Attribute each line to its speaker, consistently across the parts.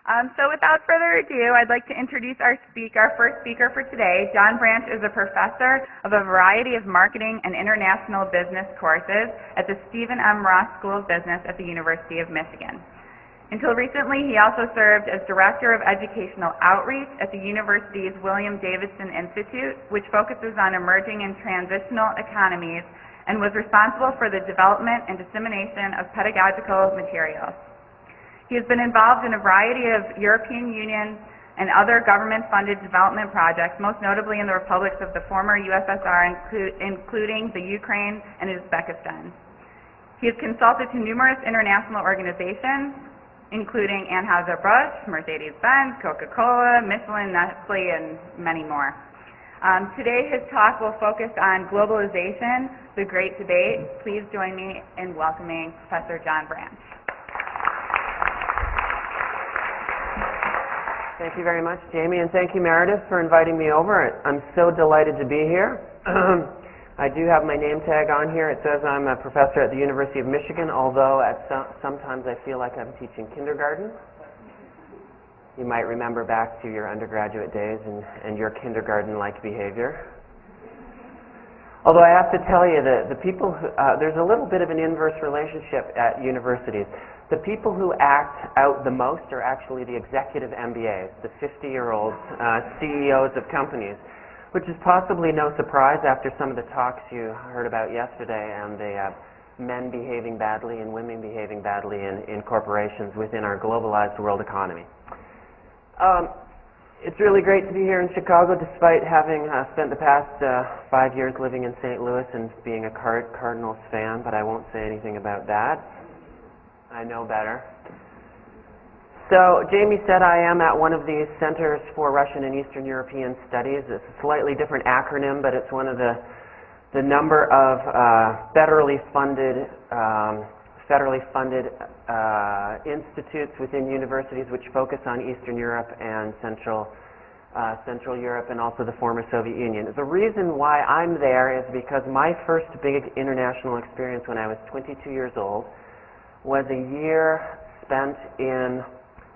Speaker 1: So without further ado, I'd like to introduce our first speaker for today. John Branch is a professor of a variety of marketing and international business courses at the Stephen M. Ross School of Business at the University of Michigan. Until recently, he also served as Director of Educational Outreach at the university's William Davidson Institute, which focuses on emerging and transitional economies, and was responsible for the development and dissemination of pedagogical materials. He has been involved in a variety of European Union and other government-funded development projects, most notably in the republics of the former USSR, including the Ukraine and Uzbekistan. He has consulted to numerous international organizations, including Anheuser-Busch, Mercedes-Benz, Coca-Cola, Michelin, Nestle, and many more. Today his talk will focus on globalization, the great debate. Please join me in welcoming Professor John Branch.
Speaker 2: Thank you very much, Jamie, and thank you, Meredith, for inviting me over. I'm so delighted to be here. I do have my name tag on here. It says I'm a professor at the University of Michigan, although sometimes I feel like I'm teaching kindergarten. You might remember back to your undergraduate days and your kindergarten-like behavior. Although I have to tell you that the people who, there's a little bit of an inverse relationship at universities. The people who act out the most are actually the executive MBAs, the 50-year-old CEOs of companies, which is possibly no surprise after some of the talks you heard about yesterday and the men behaving badly and women behaving badly in corporations within our globalized world economy. It's really great to be here in Chicago, despite having spent the past 5 years living in St. Louis and being a Cardinals fan, but I won't say anything about that. I know better. So Jamie said I am at one of these Centers for Russian and Eastern European Studies. It's a slightly different acronym, but it's one of the number of federally funded institutes within universities which focus on Eastern Europe and Central Europe and also the former Soviet Union. The reason why I'm there is because my first big international experience when I was 22 years old was a year spent in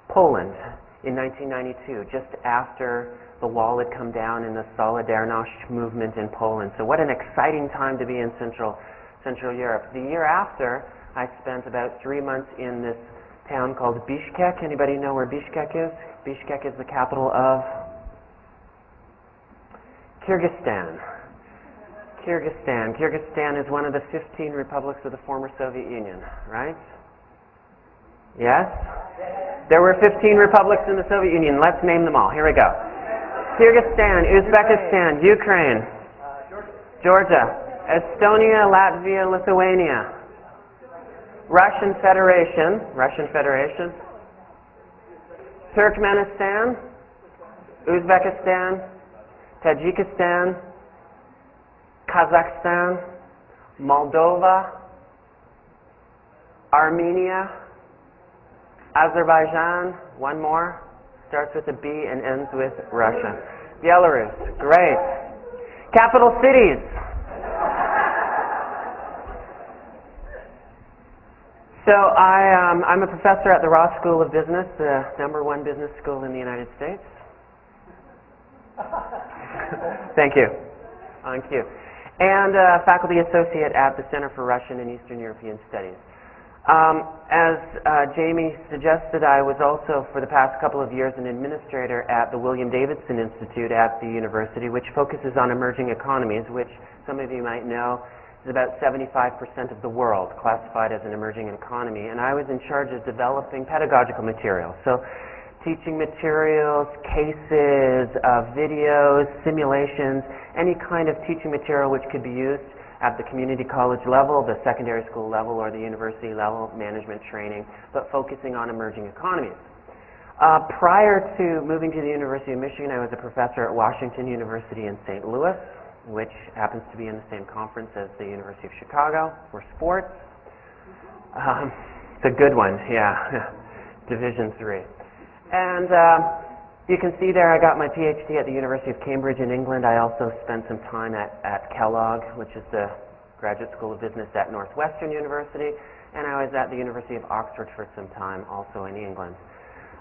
Speaker 2: Poland in 1992, just after the wall had come down in the Solidarność movement in Poland. So what an exciting time to be in Central Europe. The year after, I spent about 3 months in this town called Bishkek. Anybody know where Bishkek is? Bishkek is the capital of Kyrgyzstan. Kyrgyzstan is one of the 15 republics of the former Soviet Union, right? Yes? There were 15 republics in the Soviet Union. Let's name them all. Here we go. Kyrgyzstan, Uzbekistan, Ukraine, Georgia, Estonia, Latvia, Lithuania, Russian Federation, Turkmenistan, Uzbekistan, Tajikistan, Kazakhstan, Moldova, Armenia, Azerbaijan, one more, starts with a B and ends with Russia. Belarus, great. Capital cities. So I'm a professor at the Ross School of Business, the #1 business school in the United States. Thank you. On cue. And faculty associate at the Center for Russian and Eastern European Studies. As Jamie suggested, I was also for the past couple of years an administrator at the William Davidson Institute at the university, which focuses on emerging economies, which some of you might know is about 75% of the world classified as an emerging economy. And I was in charge of developing pedagogical materials. So teaching materials, cases, videos, simulations, any kind of teaching material which could be used at the community college level, the secondary school level, or the university level, management training, but focusing on emerging economies. Prior to moving to the University of Michigan, I was a professor at Washington University in St. Louis, which happens to be in the same conference as the University of Chicago for sports. It's a good one, yeah, Division III. And you can see there I got my PhD at the University of Cambridge in England. I also spent some time at Kellogg, which is the Graduate School of Business at Northwestern University, and I was at the University of Oxford for some time, also in England.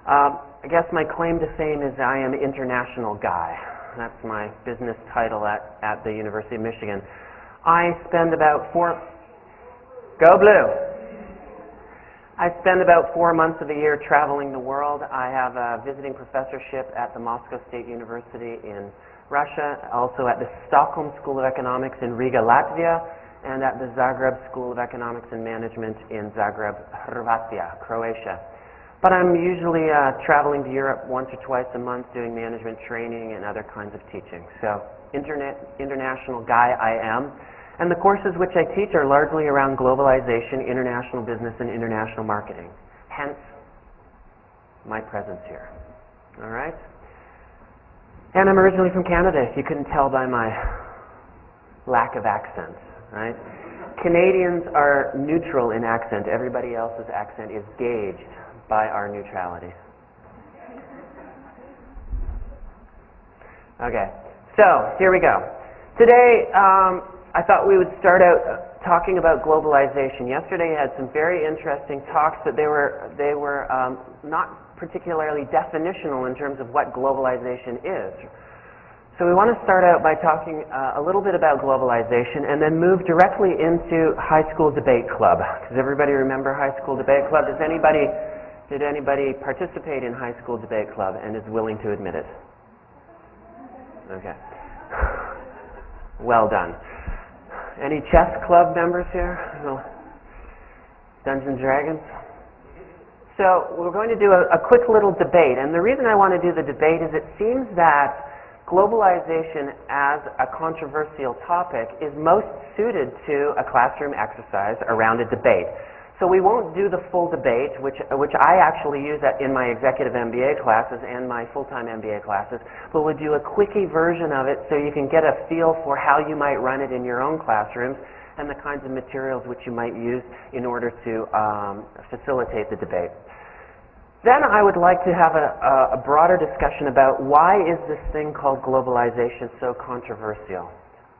Speaker 2: I guess my claim to fame is I am international guy. That's my business title at the University of Michigan. I spend about Go Blue! I spend about 4 months of the year traveling the world. I have a visiting professorship at the Moscow State University in Russia, also at the Stockholm School of Economics in Riga, Latvia, and at the Zagreb School of Economics and Management in Zagreb, Hrvatska, Croatia. But I'm usually traveling to Europe once or twice a month doing management training and other kinds of teaching. So, international guy I am. And the courses which I teach are largely around globalization, international business, and international marketing. Hence, my presence here. All right? And I'm originally from Canada, if you couldn't tell by my lack of accent, right? Canadians are neutral in accent. Everybody else's accent is gauged by our neutrality. Okay, so here we go. Today, I thought we would start out talking about globalization. Yesterday I had some very interesting talks, but they were not particularly definitional in terms of what globalization is. So we want to start out by talking a little bit about globalization and then move directly into high school debate club. Does everybody remember high school debate club? Did anybody participate in high school debate club and is willing to admit it? Okay. Well done. Any chess club members here? No. Dungeons & Dragons? So we're going to do a quick little debate, and the reason I want to do the debate is it seems that globalization as a controversial topic is most suited to a classroom exercise around a debate. So we won't do the full debate, which I actually use in my executive MBA classes and my full-time MBA classes, but we'll do a quickie version of it so you can get a feel for how you might run it in your own classrooms and the kinds of materials which you might use in order to facilitate the debate. Then I would like to have a broader discussion about why is this thing called globalization so controversial?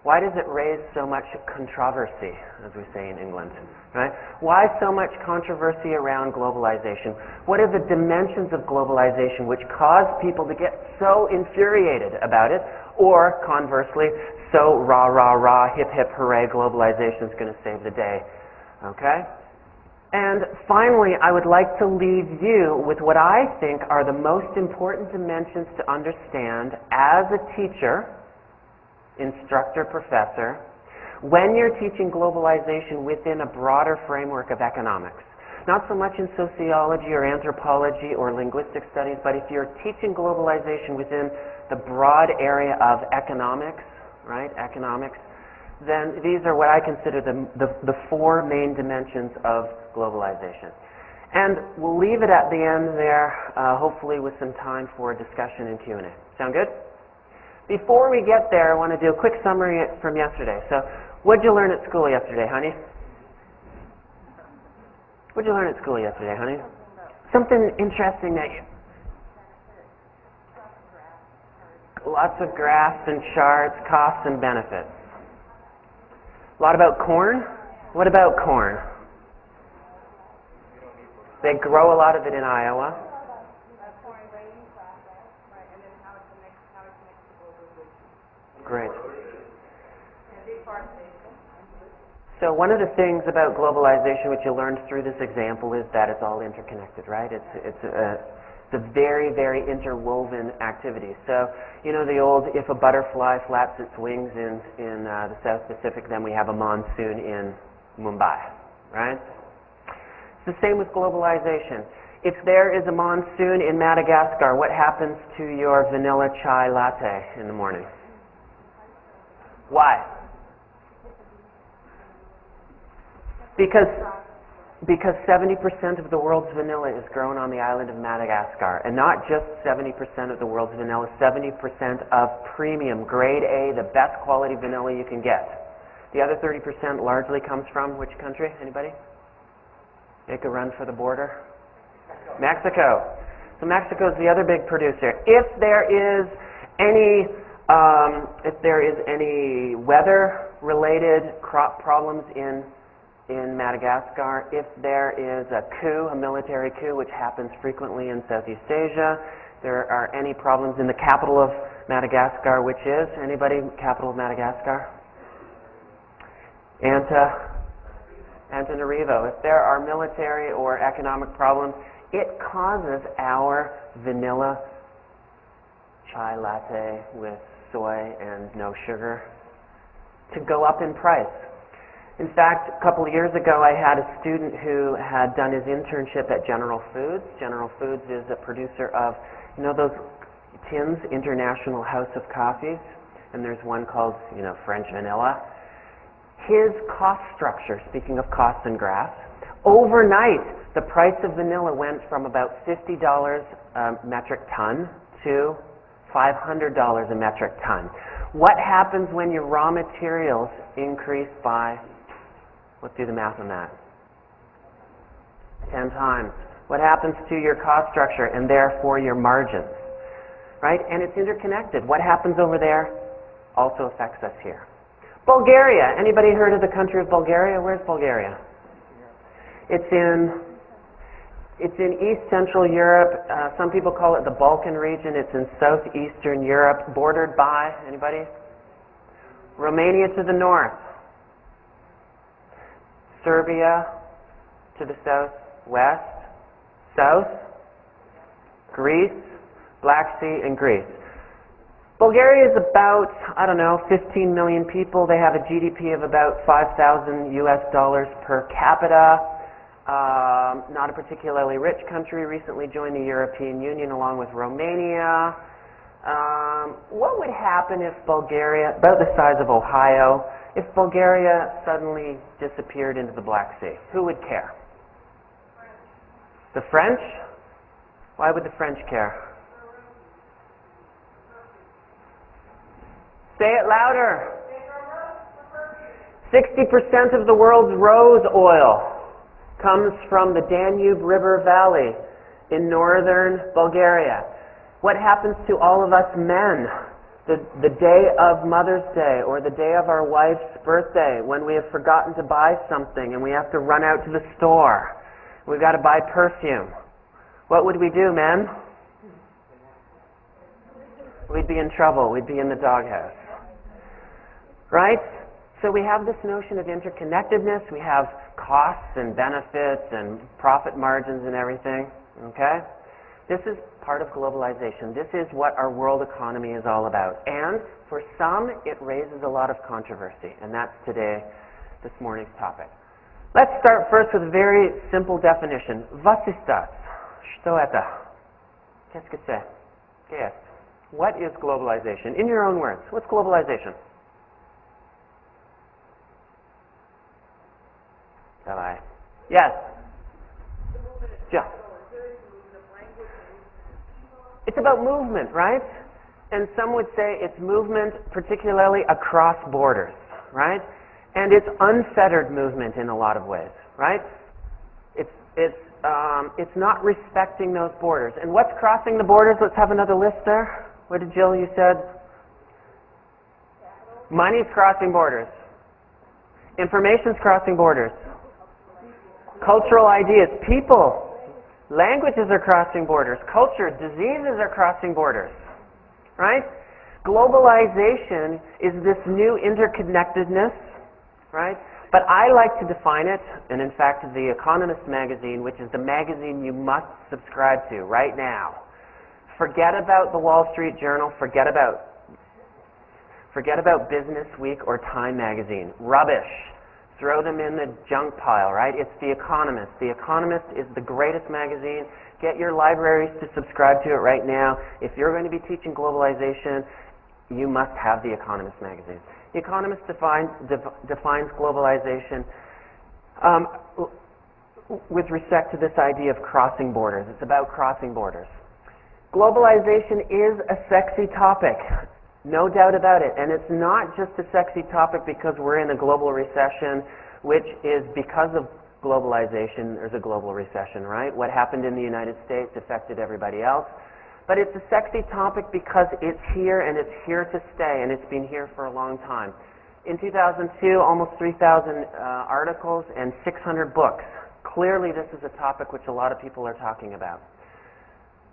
Speaker 2: Why does it raise so much controversy, as we say in England? Right? Why so much controversy around globalization? What are the dimensions of globalization which cause people to get so infuriated about it? Or, conversely, so rah, rah, rah, hip, hip, hooray, globalization is going to save the day. Okay? And finally, I would like to leave you with what I think are the most important dimensions to understand as a teacher, instructor, professor, when you're teaching globalization within a broader framework of economics. Not so much in sociology or anthropology or linguistic studies, but if you're teaching globalization within the broad area of economics, right, economics, then these are what I consider the four main dimensions of globalization. And we'll leave it at the end there, hopefully with some time for discussion and Q&A. Sound good? Before we get there, I want to do a quick summary from yesterday. So, what'd you learn at school yesterday, honey? What'd you learn at school yesterday, honey? Something interesting that you... Lots of graphs and charts, costs and benefits. A lot about corn? What about corn? They grow a lot of it in Iowa. Great. So one of the things about globalization which you learned through this example is that it's all interconnected, right? It's a very, very interwoven activity. So, you know the old, if a butterfly flaps its wings in the South Pacific, then we have a monsoon in Mumbai, right? It's the same with globalization. If there is a monsoon in Madagascar, what happens to your vanilla chai latte in the morning? Why? Because 70% of the world's vanilla is grown on the island of Madagascar. And not just 70% of the world's vanilla, 70% of premium, grade A, the best quality vanilla you can get. The other 30% largely comes from which country? Anybody? Make a run for the border? Mexico. So Mexico is the other big producer. If there is any weather-related crop problems in in Madagascar, if there is a coup, a military coup, which happens frequently in Southeast Asia, there are any problems in the capital of Madagascar, which is, anybody, capital of Madagascar? Antananarivo. If there are military or economic problems, it causes our vanilla chai latte with soy and no sugar to go up in price. In fact, a couple of years ago, I had a student who had done his internship at General Foods. General Foods is a producer of, you know, those tins, International House of Coffees, and there's one called, you know, French Vanilla. His cost structure, speaking of costs and graphs, overnight the price of vanilla went from about $50 a metric ton to $500 a metric ton. What happens when your raw materials increase by, let's do the math on that, 10 times? What happens to your cost structure and therefore your margins? Right? And it's interconnected. What happens over there also affects us here. Bulgaria. Anybody heard of the country of Bulgaria? Where's Bulgaria? It's in East Central Europe. Some people call it the Balkan region. It's in southeastern Europe, bordered by, anybody? Romania to the north. Serbia to the southwest. South. Greece, Black Sea, and Greece. Bulgaria is about, I don't know, 15 million people. They have a GDP of about $5,000 US per capita. Not a particularly rich country. Recently joined the European Union along with Romania. What would happen if Bulgaria, about the size of Ohio, if Bulgaria suddenly disappeared into the Black Sea? Who would care? The French? Why would the French care? Say it louder. 60% of the world's rose oil comes from the Danube River Valley in northern Bulgaria. What happens to all of us men the day of Mother's Day or the day of our wife's birthday when we have forgotten to buy something and we have to run out to the store? We've got to buy perfume. What would we do, men? We'd be in trouble. We'd be in the doghouse. Right? So we have this notion of interconnectedness. We have costs and benefits and profit margins and everything. Okay? This is part of globalization. This is what our world economy is all about. And for some, it raises a lot of controversy. And that's today, this morning's topic. Let's start first with a very simple definition. Was ist das? Что это? Qu'est-ce que c'est? Qu'est-ce? What is globalization? In your own words, what's globalization? Yes. Yeah. It's about movement, right? And some would say it's movement particularly across borders, right? And it's unfettered movement in a lot of ways, right? It's not respecting those borders. And what's crossing the borders? Let's have another list there. What did Jill, you said? Money's crossing borders. Information's crossing borders. Cultural ideas, people, languages are crossing borders. Culture, diseases are crossing borders. Right? Globalization is this new interconnectedness, right? But I like to define it, and in fact The Economist magazine, which is the magazine you must subscribe to right now. Forget about the Wall Street Journal, forget about Business Week or Time magazine. Rubbish. Throw them in the junk pile, right? It's The Economist. The Economist is the greatest magazine. Get your libraries to subscribe to it right now. If you're going to be teaching globalization, you must have The Economist magazine. The Economist defines globalization with respect to this idea of crossing borders. It's about crossing borders. Globalization is a sexy topic. No doubt about it. And it's not just a sexy topic because we're in a global recession, which is because of globalization, there's a global recession, right? What happened in the United States affected everybody else. But it's a sexy topic because it's here and it's here to stay, and it's been here for a long time. In 2002, almost 3,000 articles and 600 books. Clearly, this is a topic which a lot of people are talking about.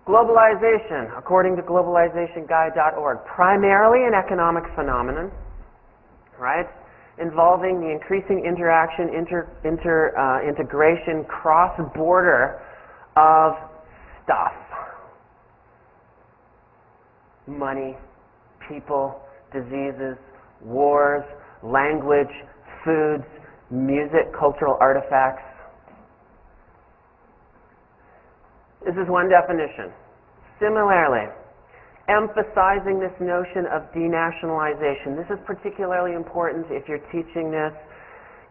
Speaker 2: Globalization, according to globalizationguide.org, primarily an economic phenomenon, right, involving the increasing interaction, integration, cross-border of stuff. Money, people, diseases, wars, language, foods, music, cultural artifacts. This is one definition. Similarly, emphasizing this notion of denationalization. This is particularly important if you're teaching this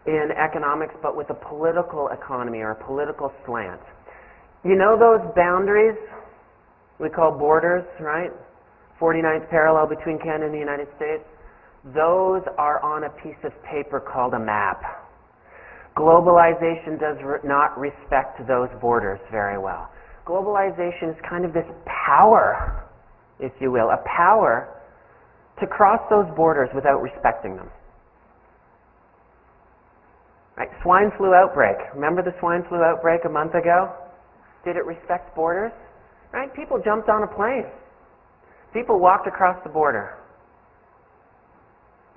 Speaker 2: in economics, but with a political economy or a political slant. You know those boundaries we call borders, right? 49th parallel between Canada and the United States. Those are on a piece of paper called a map. Globalization does not respect those borders very well. Globalization is kind of this power, if you will, a power to cross those borders without respecting them. Right? Swine flu outbreak. Remember the swine flu outbreak a month ago? Did it respect borders? Right? People jumped on a plane. People walked across the border.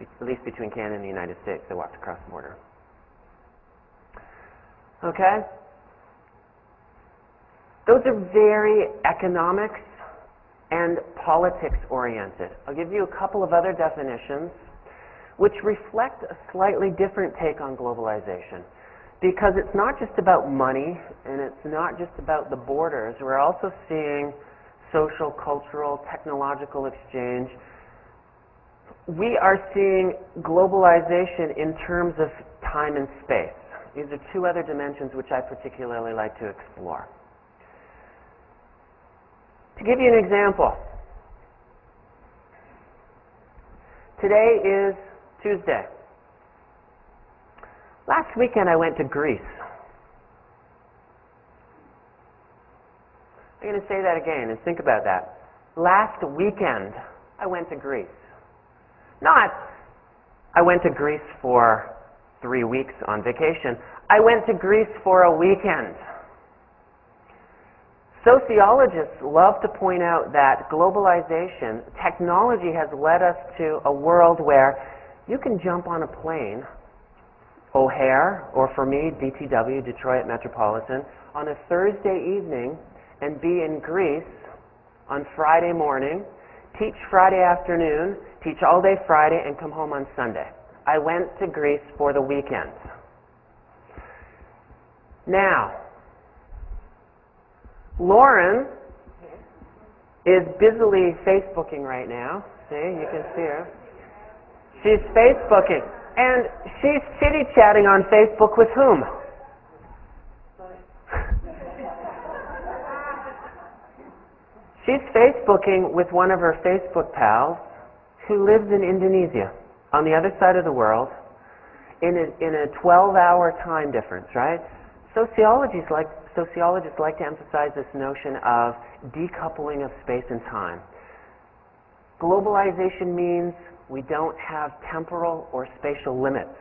Speaker 2: At least between Canada and the United States, they walked across the border. Okay? Those are very economics and politics oriented. I'll give you a couple of other definitions which reflect a slightly different take on globalization. Because it's not just about money and it's not just about the borders. We're also seeing social, cultural, technological exchange. We are seeing globalization in terms of time and space. These are two other dimensions which I particularly like to explore. To give you an example, today is Tuesday. Last weekend I went to Greece. I'm going to say that again and think about that. Last weekend I went to Greece. Not I went to Greece for 3 weeks on vacation. I went to Greece for a weekend. Sociologists love to point out that globalization, technology has led us to a world where you can jump on a plane, O'Hare, or for me, DTW, Detroit Metropolitan, on a Thursday evening and be in Greece on Friday morning, teach Friday afternoon, teach all day Friday, and come home on Sunday. I went to Greece for the weekend. Now, Lauren is busily Facebooking right now. See, you can see her. She's Facebooking. And she's chitty-chatting on Facebook with whom? She's Facebooking with one of her Facebook pals who lives in Indonesia, on the other side of the world, in a 12-hour time difference, right? Sociologists like to emphasize this notion of decoupling of space and time. Globalization means we don't have temporal or spatial limits.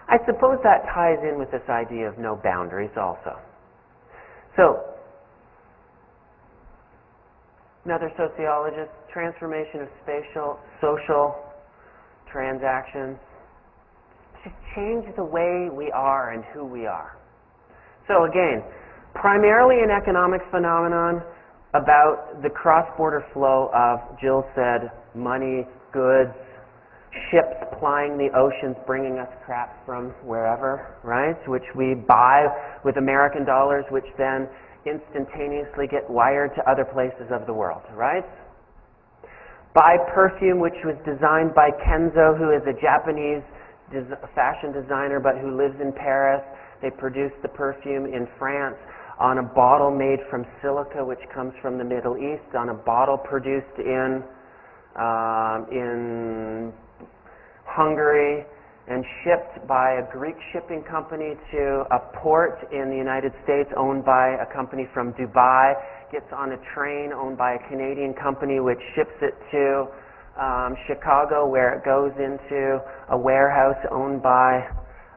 Speaker 2: I suppose that ties in with this idea of no boundaries also. So, another sociologist, transformation of spatial, social transactions to change the way we are and who we are. So again, primarily an economic phenomenon about the cross-border flow of, Jill said, money, goods, ships plying the oceans, bringing us crap from wherever, right? Which we buy with American dollars, which then instantaneously get wired to other places of the world, right? Buy perfume, which was designed by Kenzo, who is a Japanese fashion designer, but who lives in Paris. They produce the perfume in France on a bottle made from silica, which comes from the Middle East, on a bottle produced in Hungary and shipped by a Greek shipping company to a port in the United States owned by a company from Dubai, gets on a train owned by a Canadian company which ships it to Chicago, where it goes into a warehouse owned by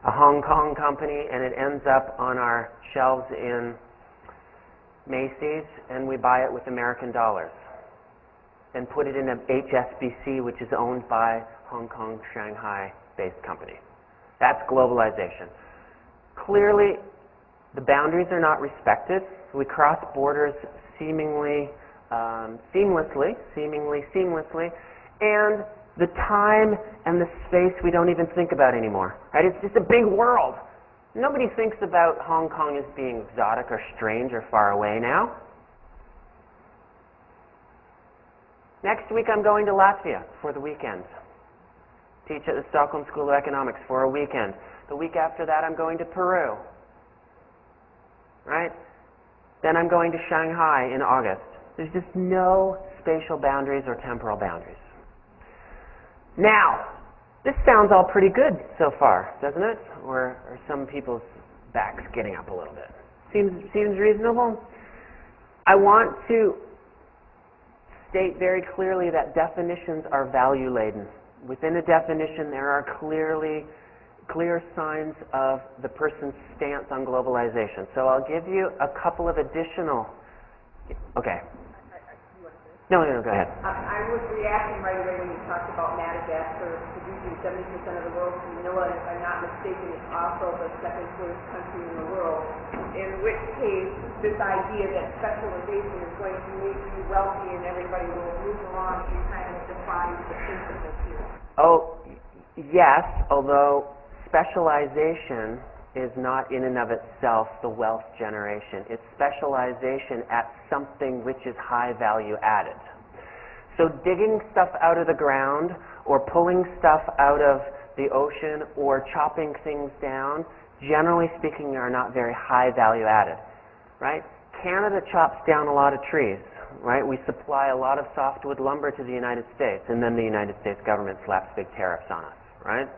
Speaker 2: a Hong Kong company, and it ends up on our shelves in Macy's, and we buy it with American dollars and put it in a HSBC, which is owned by Hong Kong, Shanghai-based company. That's globalization. Clearly, the boundaries are not respected. We cross borders seemingly seamlessly, and the time and the space we don't even think about anymore. Right? It's just a big world. Nobody thinks about Hong Kong as being exotic or strange or far away now. Next week I'm going to Latvia for the weekend. Teach at the Stockholm School of Economics for a weekend. The week after that I'm going to Peru. Right? Then I'm going to Shanghai in August. There's just no spatial boundaries or temporal boundaries. Now, this sounds all pretty good so far, doesn't it? Or are some people's backs getting up a little bit? Seems reasonable? I want to state very clearly that definitions are value-laden. Within a definition, there are clear signs of the person's stance on globalization. So I'll give you a couple of additional... Okay. No, go ahead.
Speaker 3: I was reacting right away when you talked about Madagascar producing 70% of the world's vanilla, and if I'm not mistaken, it's also the second worst country in the world. In which case, this idea that specialization is going to make you wealthy and everybody will move along, you kind of define the principle here.
Speaker 2: Oh, yes, although specialization is not in and of itself the wealth generation. It's specialization at something which is high value added. So digging stuff out of the ground or pulling stuff out of the ocean or chopping things down, generally speaking, are not very high value added, right? Canada chops down a lot of trees, right? We supply a lot of softwood lumber to the United States, and then the United States government slaps big tariffs on us, right?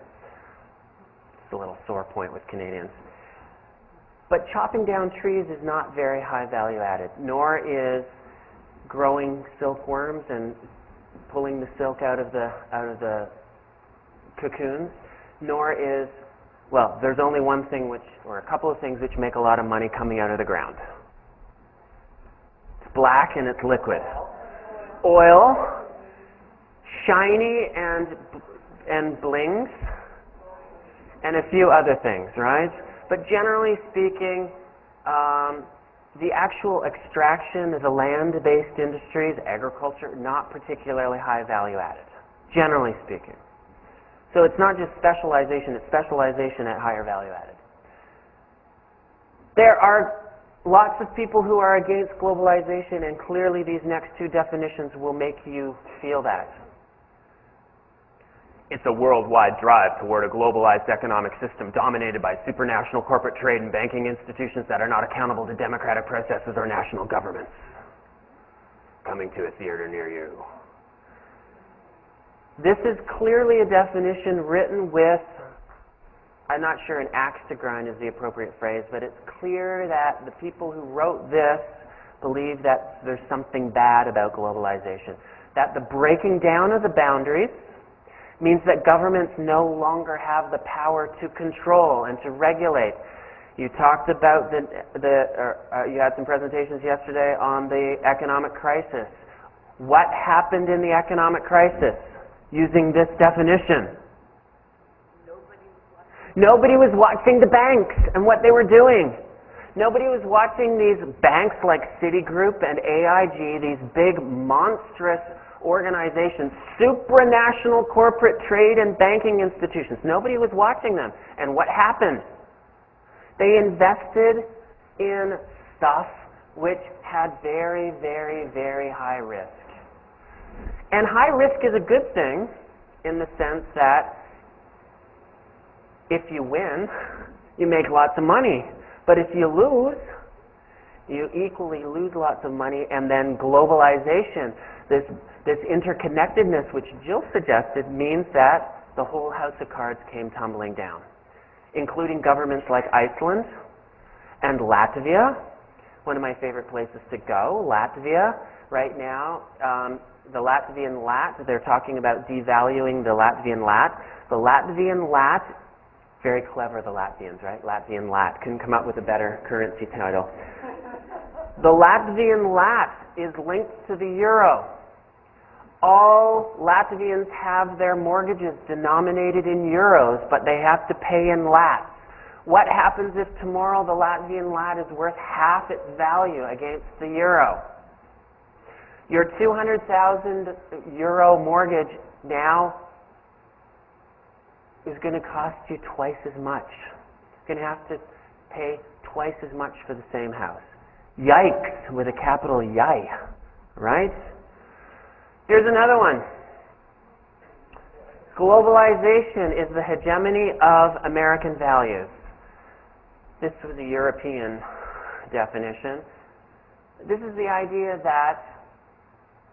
Speaker 2: A little sore point with Canadians. But chopping down trees is not very high value added, nor is growing silkworms and pulling the silk out of the cocoons, nor is, well, there's only one thing or a couple of things which make a lot of money coming out of the ground. It's black and it's liquid. Oil, shiny and blings, and a few other things, right? But generally speaking, the actual extraction of the land-based industries, agriculture, not particularly high value added, generally speaking. So it's not just specialization, it's specialization at higher value added. There are lots of people who are against globalization, and clearly these next two definitions will make you feel that. It's a worldwide drive toward a globalized economic system dominated by supranational corporate trade and banking institutions that are not accountable to democratic processes or national governments. Coming to a theater near you. This is clearly a definition written with, I'm not sure an axe to grind is the appropriate phrase, but it's clear that the people who wrote this believe that there's something bad about globalization. That the breaking down of the boundaries means that governments no longer have the power to control and to regulate. You talked about you had some presentations yesterday on the economic crisis. What happened in the economic crisis using this definition? Nobody was watching the banks and what they were doing. Nobody was watching these banks like Citigroup and AIG, these big monstrous organizations, supranational corporate trade and banking institutions. Nobody was watching them. And what happened? They invested in stuff which had very, very, very high risk. And high risk is a good thing in the sense that if you win, you make lots of money. But if you lose, you equally lose lots of money. And then globalization, this interconnectedness, which Jill suggested, means that the whole house of cards came tumbling down, including governments like Iceland and Latvia, one of my favorite places to go. Latvia, right now. The Latvian lat, they're talking about devaluing the Latvian lat. The Latvian lat, very clever, the Latvians, right? Latvian lat, couldn't come up with a better currency title. The Latvian lat is linked to the euro. All Latvians have their mortgages denominated in euros, but they have to pay in lats. What happens if tomorrow the Latvian lat is worth half its value against the euro? Your 200,000 euro mortgage now is going to cost you twice as much. You're going to have to pay twice as much for the same house. Yikes, with a capital Y, right? Here's another one. Globalization is the hegemony of American values. This was a European definition. This is the idea that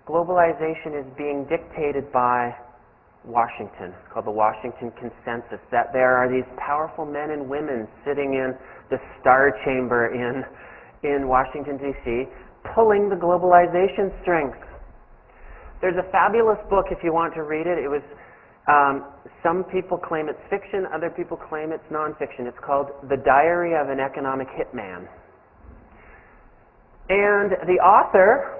Speaker 2: globalization is being dictated by Washington. It's called the Washington Consensus, that there are these powerful men and women sitting in the Star Chamber in Washington, D.C., pulling the globalization strings. There's a fabulous book if you want to read it. It was, some people claim it's fiction, other people claim it's nonfiction. It's called The Diary of an Economic Hitman. And the author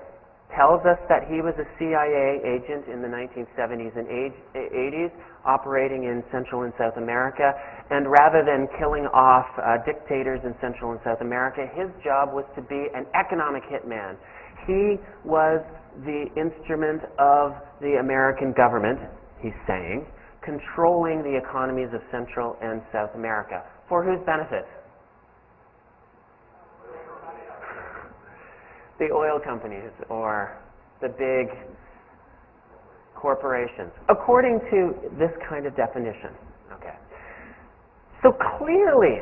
Speaker 2: tells us that he was a CIA agent in the 1970s and 80s, operating in Central and South America, and rather than killing off dictators in Central and South America, his job was to be an economic hitman. He was the instrument of the American government, he's saying, controlling the economies of Central and South America. For whose benefit? The oil companies or the big corporations, according to this kind of definition. Okay. So clearly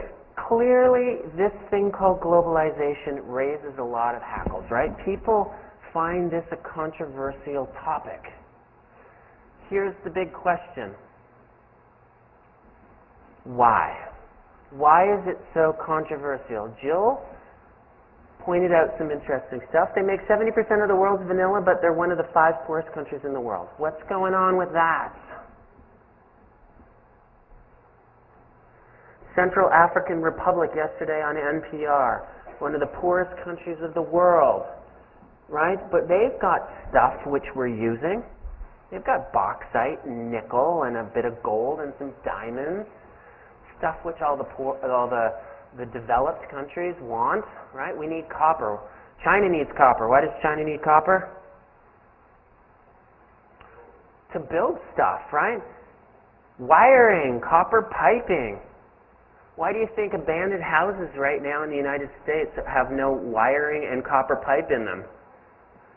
Speaker 2: this thing called globalization raises a lot of hackles, right? People find this a controversial topic. Here's the big question. Why? Why is it so controversial? Jill pointed out some interesting stuff. They make 70% of the world's vanilla, but they're one of the 5 poorest countries in the world. What's going on with that? Central African Republic yesterday on NPR, one of the poorest countries of the world, right? But they've got stuff which we're using. They've got bauxite and nickel and a bit of gold and some diamonds, stuff which all the developed countries want, right? We need copper. China needs copper. Why does China need copper? To build stuff, right? Wiring, copper piping. Why do you think abandoned houses right now in the United States have no wiring and copper pipe in them?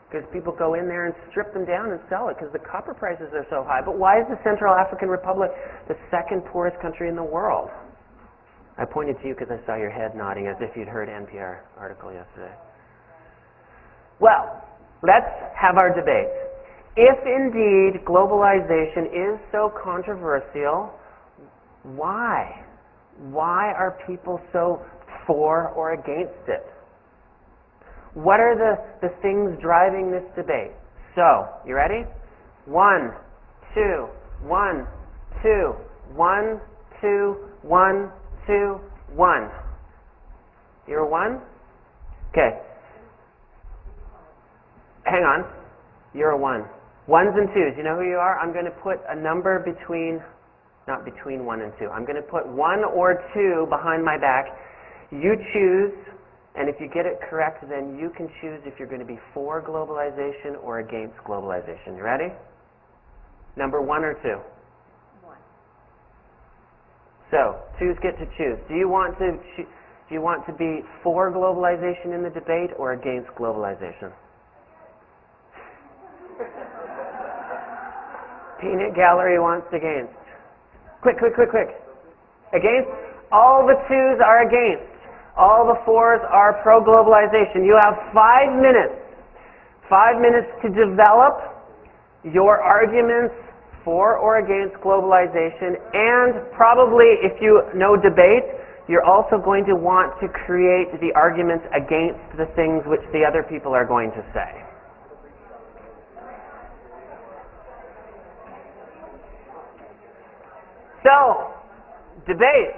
Speaker 2: Because people go in there and strip them down and sell it because the copper prices are so high. But why is the Central African Republic the 2nd poorest country in the world? I pointed to you because I saw your head nodding as if you'd heard NPR article yesterday. Well, let's have our debate. If indeed globalization is so controversial, why? Why are people so for or against it? What are the things driving this debate? So, you ready? 1, 2, 1, 2, 1, 2, 1, 2, 1. You're a 1? Okay. Hang on. You're a 1. 1s and 2s. You know who you are? I'm going to put a number between, not between 1 and 2. I'm going to put 1 or 2 behind my back. You choose, and if you get it correct, then you can choose if you're going to be for globalization or against globalization. You ready? Number 1 or 2? So, 2s get to choose. Do you want to be for globalization in the debate or against globalization? Peanut Gallery wants against. Quick. Against? All the 2s are against. All the 4s are pro-globalization. You have 5 minutes. 5 minutes to develop your arguments for or against globalization, and probably, if you know debate, you're also going to want to create the arguments against the things which the other people are going to say. So, debate.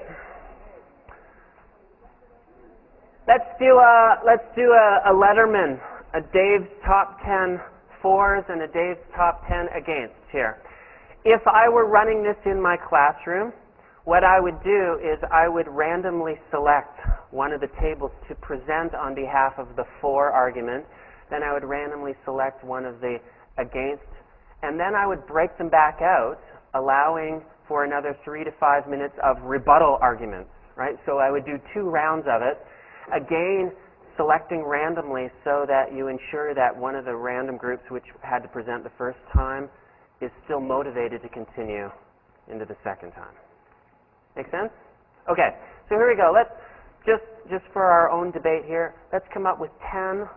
Speaker 2: Let's do a Letterman, a Dave's top 10 fors and a Dave's top 10 against here. If I were running this in my classroom, what I would do is I would randomly select one of the tables to present on behalf of the for argument. Then I would randomly select one of the against, and then I would break them back out, allowing for another 3 to 5 minutes of rebuttal arguments, right? So I would do 2 rounds of it, again selecting randomly so that you ensure that one of the random groups which had to present the first time is still motivated to continue into the second time. Make sense? Okay, so here we go. Let's just for our own debate here, let's come up with 10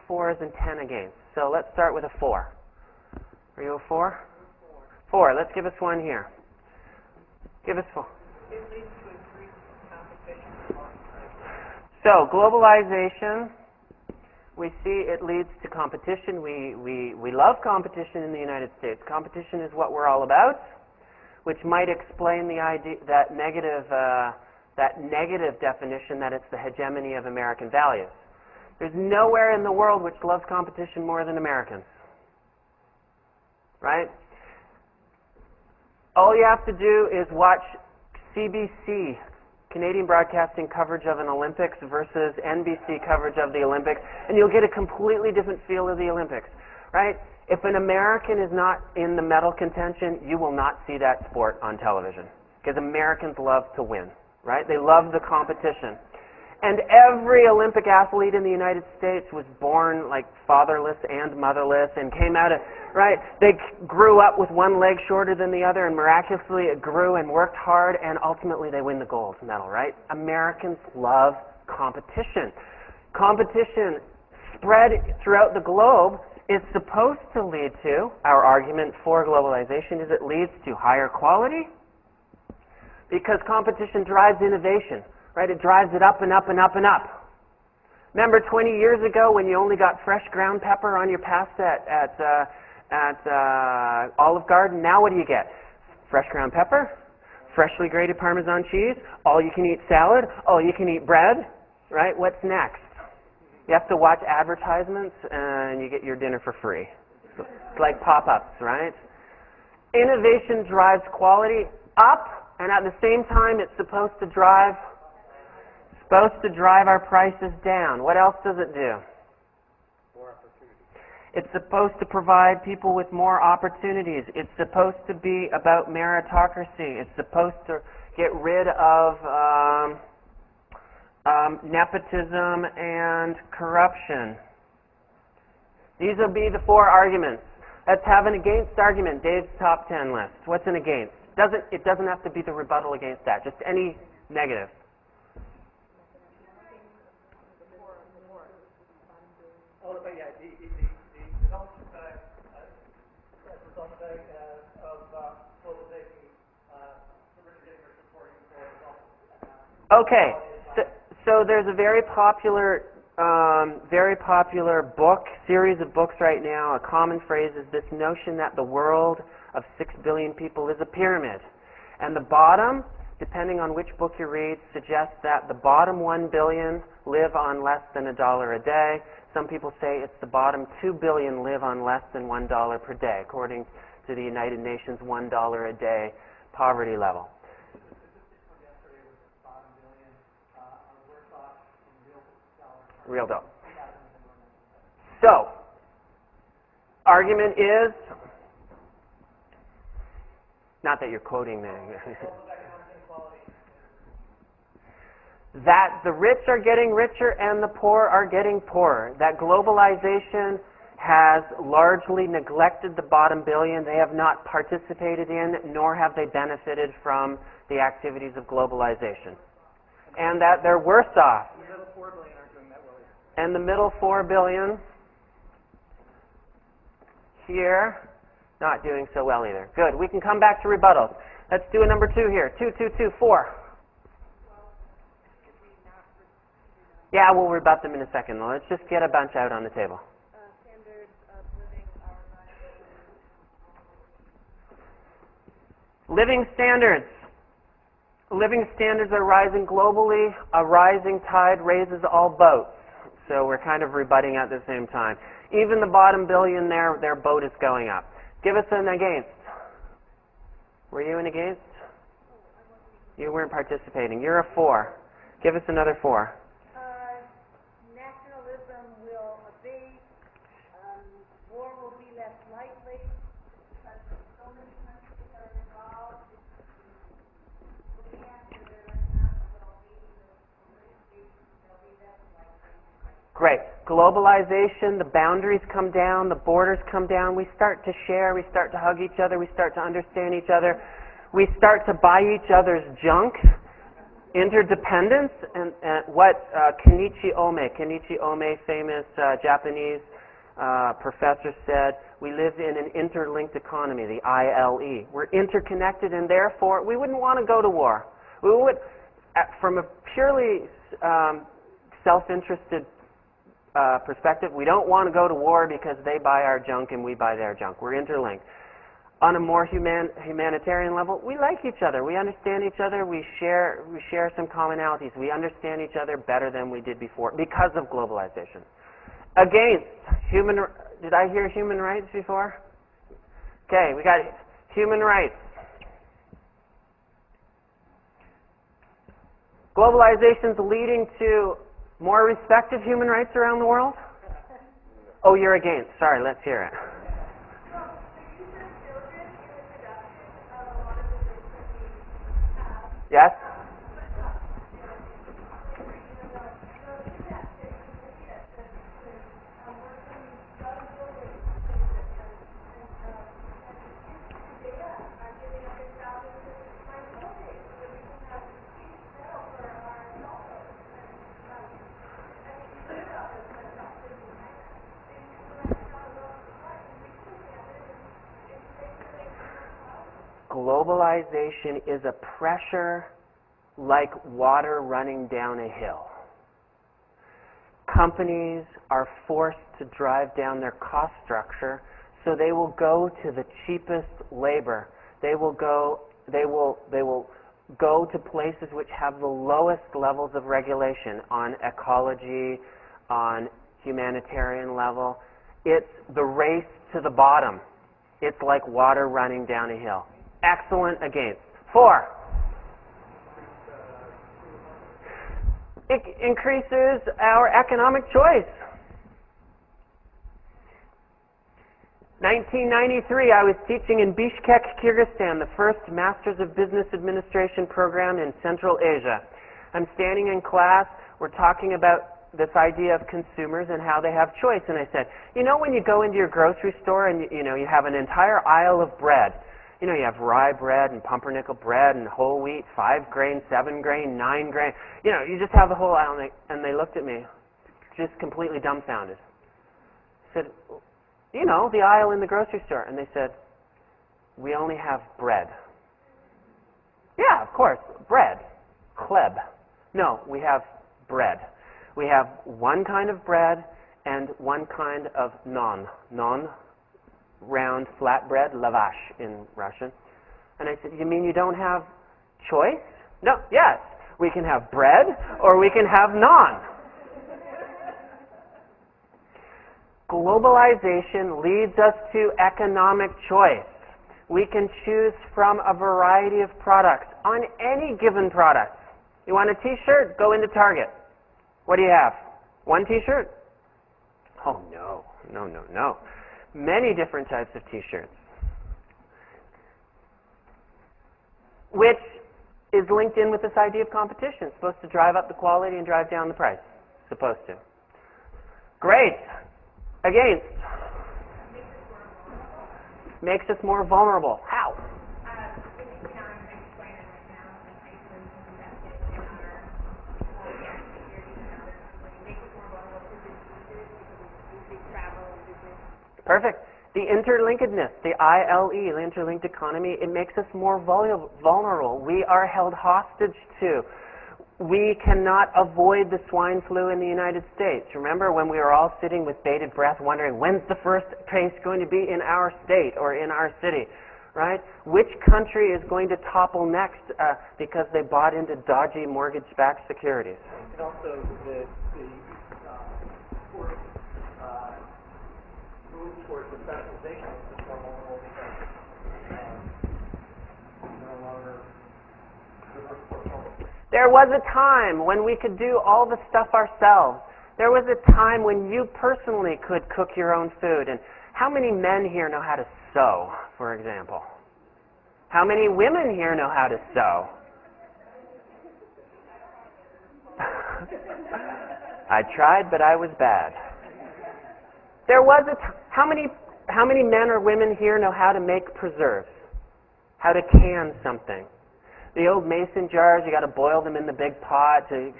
Speaker 2: fors and 10 against. So let's start with a 4. Are you a 4? 4. Let's give us one here. Give us 4.
Speaker 4: It leads to increased competition.
Speaker 2: So globalization, we see it leads to competition. We love competition in the United States. Competition is what we're all about, which might explain the idea that negative definition that it's the hegemony of American values. There's nowhere in the world which loves competition more than Americans, right? All you have to do is watch CBC, Canadian Broadcasting coverage of an Olympics versus NBC coverage of the Olympics, and you'll get a completely different feel of the Olympics, right? If an American is not in the medal contention, you will not see that sport on television, because Americans love to win, right? They love the competition. And every Olympic athlete in the United States was born like fatherless and motherless and came out of, right? They grew up with one leg shorter than the other, and miraculously it grew and worked hard, and ultimately they win the gold medal, right? Americans love competition. Competition spread throughout the globe is supposed to lead to, our argument for globalization is it leads to higher quality, because competition drives innovation. Right? It drives it up and up and up and up. Remember 20 years ago when you only got fresh ground pepper on your pasta at Olive Garden? Now what do you get? Fresh ground pepper, freshly grated Parmesan cheese, all-you-can-eat salad, all-you-can-eat bread. Right? What's next? You have to watch advertisements and you get your dinner for free. It's like pop-ups, right? Innovation drives quality up, and at the same time it's supposed to drive our prices down. What else does it do?
Speaker 4: More opportunities.
Speaker 2: It's supposed to provide people with more opportunities. It's supposed to be about meritocracy. It's supposed to get rid of nepotism and corruption. These will be the 4 arguments. Let's have an against argument. Dave's top 10 list. What's an against? It doesn't have to be the rebuttal against that. Just any negative. Okay, so there's a very popular series of books right now. A common phrase is this notion that the world of 6 billion people is a pyramid. And the bottom, depending on which book you read, suggests that the bottom 1 billion live on less than $1 a day. Some people say it's the bottom 2 billion live on less than $1 per day, according to the United Nations $1 a day poverty level. Real dough. So, argument is, not that you're quoting me, that the rich are getting richer and the poor are getting poorer. That globalization has largely neglected the bottom billion. They have not participated in, nor have they benefited from the activities of globalization. And that they're worse off. And the middle 4 billion here, not doing so well either. Good. We can come back to rebuttals. Let's do a number 2 here. 2, 2, 2, 4. Yeah, we'll rebut them in a second, though. Let's just get a bunch out on the table.
Speaker 3: Standards of living are
Speaker 2: Living standards. Living standards are rising globally. A rising tide raises all boats. So we're kind of rebutting at the same time. Even the bottom billionaire, their boat is going up. Give us an against. Were you an against? You weren't participating. You're a 4. Give us another 4.
Speaker 5: Nationalism will abate. War will be less likely because so many countries are involved. Looking after their economic well-being, they'll be less likely.
Speaker 2: Great. Globalization, the boundaries come down, the borders come down. We start to share, we start to hug each other, we start to understand each other. We start to buy each other's junk. Interdependence, and what Kenichi Ome, famous Japanese professor, said, we live in an interlinked economy, the ILE. We're interconnected, and therefore we wouldn't want to go to war. We would, from a purely self-interested perspective, we don't want to go to war because they buy our junk and we buy their junk. We're interlinked. On a more humanitarian level, we like each other. We understand each other. We share some commonalities. We understand each other better than we did before because of globalization. Against did I hear human rights before? Okay, we got human rights. Globalization's leading to more respect of human rights around the world? Oh, you're against. Sorry, let's hear it. Yes? Globalization is a pressure like water running down a hill. Companies are forced to drive down their cost structure, so they will go to the cheapest labor. They will go to places which have the lowest levels of regulation on ecology, on humanitarian level. It's the race to the bottom. It's like water running down a hill. Excellent against. 4. It increases our economic choice. 1993, I was teaching in Bishkek, Kyrgyzstan, the first Masters of Business Administration program in Central Asia. I'm standing in class, we're talking about this idea of consumers and how they have choice, and I said, you know when you go into your grocery store and you have an entire aisle of bread, you have rye bread and pumpernickel bread and whole wheat, 5 grain, 7 grain, 9 grain. You just have the whole aisle. And they looked at me, just completely dumbfounded. I said, the aisle in the grocery store. And they said, we only have bread. Yeah, of course, bread. Chleb. No, we have bread. We have one kind of bread and one kind of non, round, flat bread, lavash in Russian. And I said, you mean you don't have choice? No, yes. We can have bread or we can have naan. Globalization leads us to economic choice. We can choose from a variety of products on any given product. You want a t-shirt? Go into Target. What do you have? One t-shirt? Oh, no. Many different types of t-shirts. Which is linked in with this idea of competition. It's supposed to drive up the quality and drive down the price. Supposed to. Great. Against. Makes us more vulnerable. How? Perfect. The interlinkedness, the ILE, the interlinked economy, it makes us more vulnerable. We are held hostage to. We cannot avoid the swine flu in the United States. Remember when we were all sitting with bated breath wondering, when's the first case going to be in our state or in our city? right? Which country is going to topple next because they bought into dodgy mortgage-backed securities?
Speaker 4: And also the towards, move towards the specialization of the formal role because no longer diverse portfolio.
Speaker 2: There was a time when we could do all the stuff ourselves. There was a time when you personally could cook your own food. And how many men here know how to sew, for example? How many women here know how to sew? I tried, but I was bad. There was a how many men or women here know how to make preserves? How to can something? The old mason jars, you got to boil them in the big pot to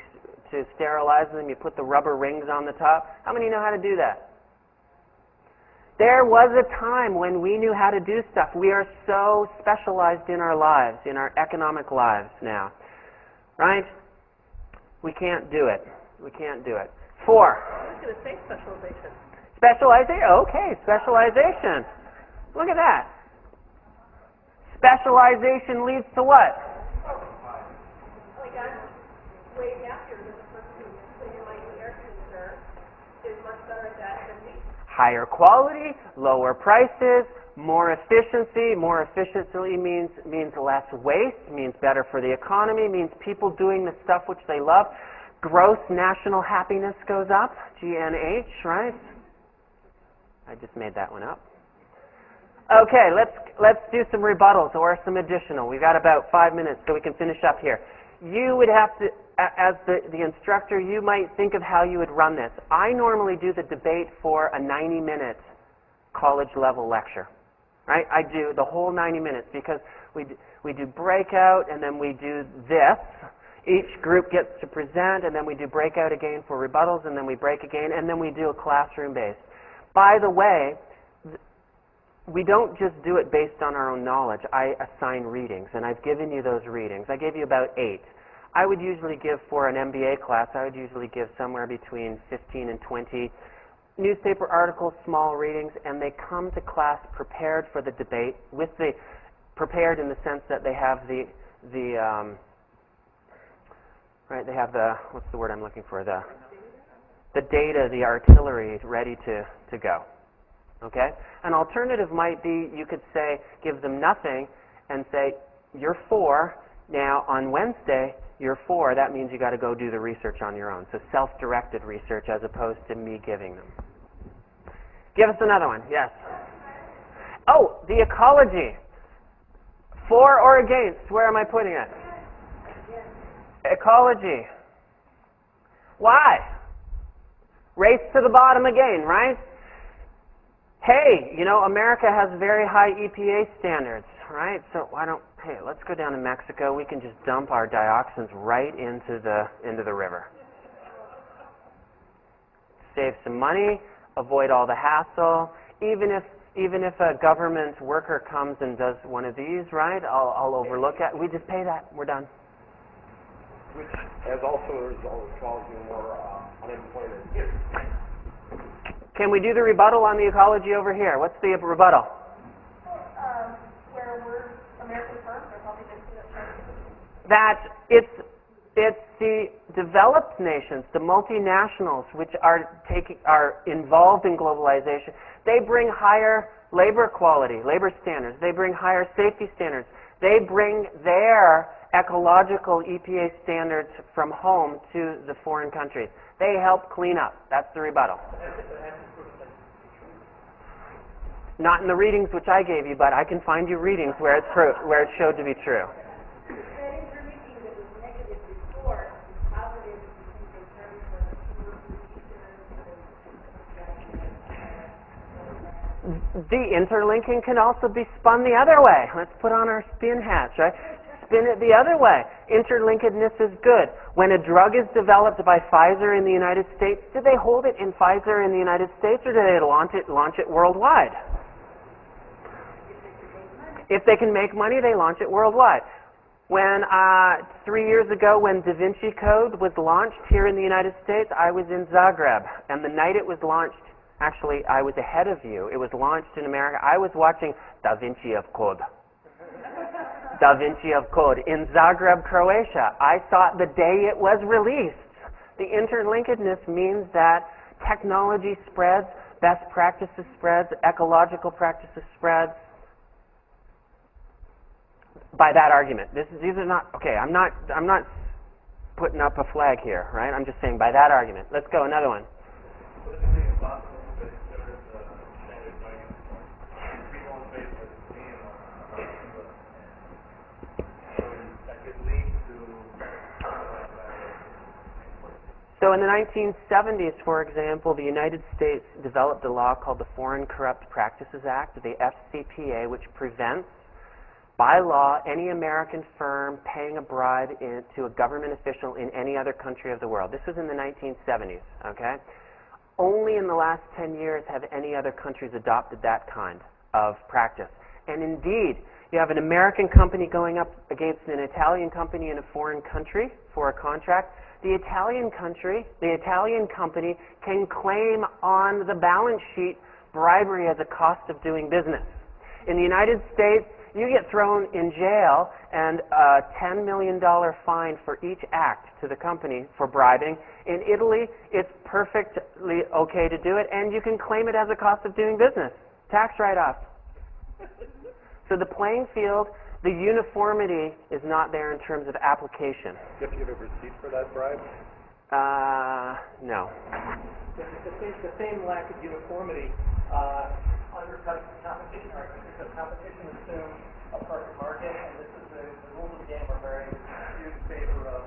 Speaker 2: sterilize them. You put the rubber rings on the top. How many know how to do that? There was a time when we knew how to do stuff. We are so specialized in our lives, in our economic lives now. Right? We can't do it. We can't do it. 4.
Speaker 3: I was going to say specialization.
Speaker 2: Specialization. Okay, specialization. Look at that. Specialization leads to what?
Speaker 3: Like I'm way happier than the person who's cleaning my air conditioner is much better at that than me.
Speaker 2: Higher quality, lower prices, more efficiency. More efficiency means less waste, means better for the economy, means people doing the stuff which they love. Gross national happiness goes up, GNH, right? I just made that one up. Okay, let's do some rebuttals or some additional. We've got about 5 minutes so we can finish up here. You would have to, as the instructor, you might think of how you would run this. I normally do the debate for a 90-minute college-level lecture. Right? I do the whole 90 minutes because we do breakout and then we do this. Each group gets to present and then we do breakout again for rebuttals and then we break again and then we do a classroom-based. By the way, we don't just do it based on our own knowledge. I assign readings, and I've given you those readings. I gave you about 8. I would usually give, for an MBA class, I would usually give somewhere between 15 and 20 newspaper articles, small readings, and they come to class prepared for the debate, prepared in the sense that they have they have the, what's the word I'm looking for, the data, the artillery ready to go. Okay? An alternative might be, you could say, give them nothing and say, you're 4, now on Wednesday, you're 4, that means you got to go do the research on your own. So self-directed research as opposed to me giving them. Give us another one, yes. Oh, the ecology. For or against, where am I putting it? Ecology. Why? Race to the bottom again, right? Hey, you know, America has very high EPA standards, right? So why don't, hey, let's go down to Mexico. We can just dump our dioxins right into the river. Save some money, avoid all the hassle. Even if a government worker comes and does one of these, right, I'll overlook it. We just pay that. We're done.
Speaker 4: Which has also a result of causing more unemployment here.
Speaker 2: Can we do the rebuttal on the ecology over here? What's the rebuttal?
Speaker 3: Where we're American firms are probably going to
Speaker 2: That it's the developed nations, the multinationals, which are involved in globalization. They bring higher labor quality, labor standards. They bring higher safety standards. They bring their ecological EPA standards from home to the foreign countries. They help clean up. That's the rebuttal. Not in the readings which I gave you, but I can find you readings where it's showed to be true.
Speaker 5: That information that was negative before is positive in terms of
Speaker 2: The interlinking can also be spun the other way. Let's put on our spin hats, right? Spin it the other way. Interlinkedness is good. When a drug is developed by Pfizer in the United States, do they hold it in Pfizer in the United States or do they launch it worldwide? If they can make money, they launch it worldwide. When 3 years ago, when Da Vinci Code was launched here in the United States, I was in Zagreb, and the night it was launched, actually, I was ahead of you. It was launched in America. I was watching Da Vinci of Code Da Vinci Code in Zagreb, Croatia. I saw it the day it was released. The interlinkedness means that technology spreads, best practices spreads, ecological practices spreads. By that argument, these are not okay. I'm not putting up a flag here, right? I'm just saying by that argument. Let's go another one. So in the 1970s, for example, the United States developed a law called the Foreign Corrupt Practices Act, the FCPA, which prevents, by law, any American firm paying a bribe to a government official in any other country of the world. This was in the 1970s, okay? Only in the last 10 years have any other countries adopted that kind of practice. And indeed, you have an American company going up against an Italian company in a foreign country for a contract. The Italian company can claim on the balance sheet bribery as a cost of doing business. In the United States, you get thrown in jail and a $10 million fine for each act to the company for bribing. In Italy, it's perfectly okay to do it, and you can claim it as a cost of doing business. Tax write-off. So the playing field, the uniformity is not there in terms of application.
Speaker 4: Did you give a receipt for that bribe?
Speaker 2: No.
Speaker 6: The same lack of uniformity undercuts the competition argument, because competition assumes a perfect market, and this is the rules of the game are very skewed in favor of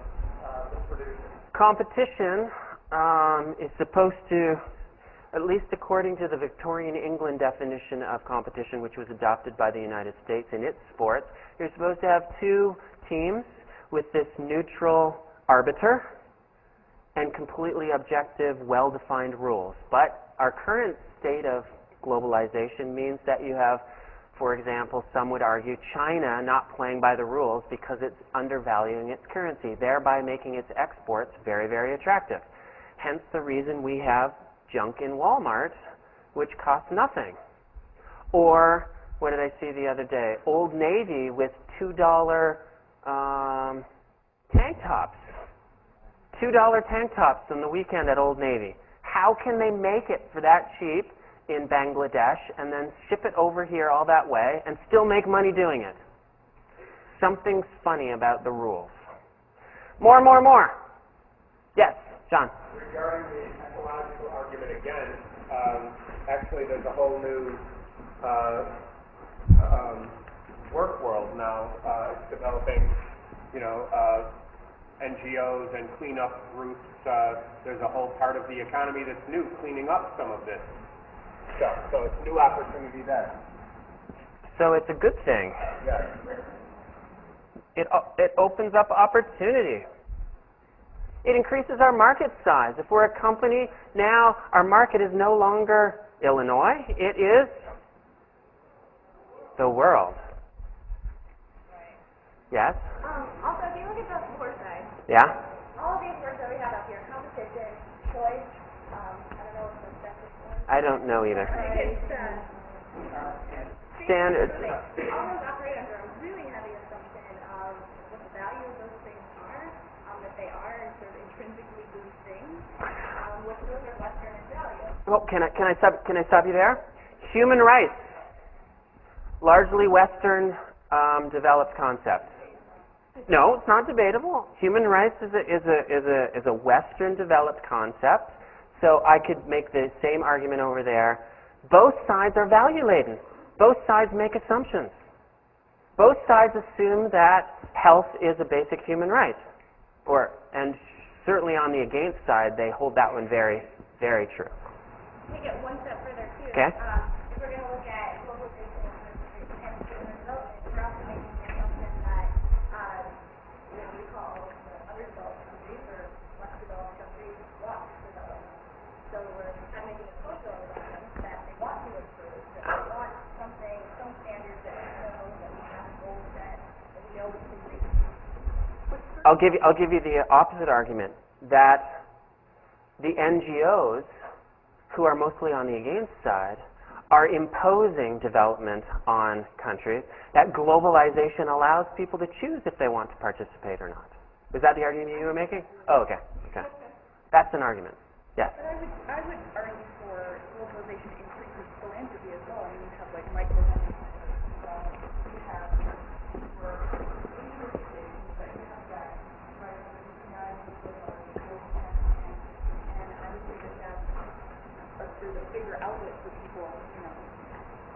Speaker 6: the producer.
Speaker 2: Competition is supposed to, at least according to the Victorian England definition of competition, which was adopted by the United States in its sports, you're supposed to have two teams with this neutral arbiter and completely objective, well-defined rules. But our current state of globalization means that you have, for example, some would argue China not playing by the rules because it's undervaluing its currency, thereby making its exports very, very attractive. Hence the reason we have junk in Walmart, which costs nothing. Or, what did I see the other day? Old Navy with $2 tank tops. $2 tank tops on the weekend at Old Navy. How can they make it for that cheap in Bangladesh and then ship it over here all that way and still make money doing it? Something's funny about the rules. More. Yes, John.
Speaker 4: Regarding the ecological argument again, actually there's a whole new work world now. It's developing, NGOs and cleanup groups. There's a whole part of the economy that's new, cleaning up some of this stuff. So it's new opportunity there.
Speaker 2: So it's a good thing.
Speaker 4: Yes.
Speaker 2: It opens up opportunity. It increases our market size. If we're a company, now our market is no longer Illinois. It is the world. Yes?
Speaker 7: Also, if you look at the poor side,
Speaker 2: Yeah?
Speaker 7: all of these words that we have up here, competition, choice, I don't know what the second one.
Speaker 2: I don't know either. Standards.
Speaker 7: All those operate under a really heavy assumption of what the value of those things are, that they are sort of intrinsically good things, which those are Western in value.
Speaker 2: Well, can I stop you there? Human rights, largely Western developed concept. No, it's not debatable. Human rights is a Western developed concept. So I could make the same argument over there. Both sides are value laden. Both sides make assumptions. Both sides assume that health is a basic human right. And certainly on the against side, they hold that one very, very true.
Speaker 7: Take it one step further too.
Speaker 2: Okay.
Speaker 7: If we're going to look at globalization and human development, we're also making the assumption that we call underdeveloped countries or less developed countries want to develop. So we're kind of making a cultural assumption that they want to improve, that they want some standards that we know, that we have goals that we know we can reach.
Speaker 2: I'll give you the opposite argument, that the NGOs, who are mostly on the against side, are imposing development on countries, that globalization allows people to choose if they want to participate or not. Was that the argument you were making? Oh, okay. Okay. That's an argument. Yes.
Speaker 8: But I would argue for globalization increases philanthropy as well. I mean, you have like micro-lending, you have for interest savings, but you have that right and I would say that there's a bigger outlet for people,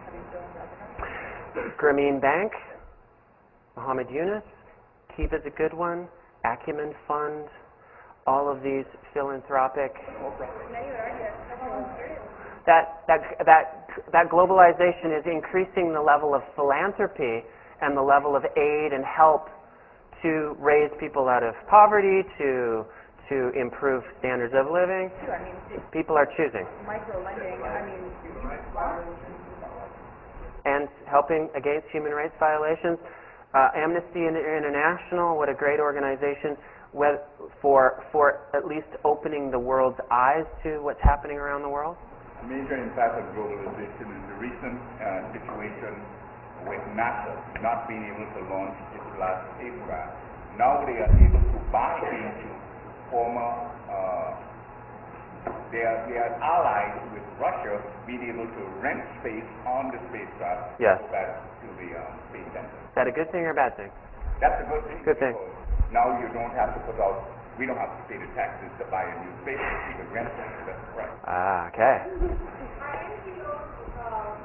Speaker 8: having filmed other countries.
Speaker 2: Grameen Bank, Muhammad Yunus, Kiva's a good one, Acumen Fund, all of these philanthropic. That globalization is increasing the level of philanthropy and the level of aid and help to raise people out of poverty, to improve standards of living. People are choosing.
Speaker 8: Micro-lending,
Speaker 2: and helping against human rights violations. Amnesty International, what a great organization, for at least opening the world's eyes to what's happening around the world.
Speaker 9: A major impact of globalization is the recent situation with NASA not being able to launch its last spacecraft. Now they are able to buy into former, they are allied with Russia, being able to rent space on the spacecraft
Speaker 2: Yes.
Speaker 9: to go back to the space center.
Speaker 2: Is that a good thing or a bad thing?
Speaker 9: That's a good thing.
Speaker 2: Good thing.
Speaker 9: Now you don't have to put out, we don't have to pay the taxes to buy a new space. You can rent it at that price.
Speaker 2: Ah, okay.
Speaker 5: Are NGOs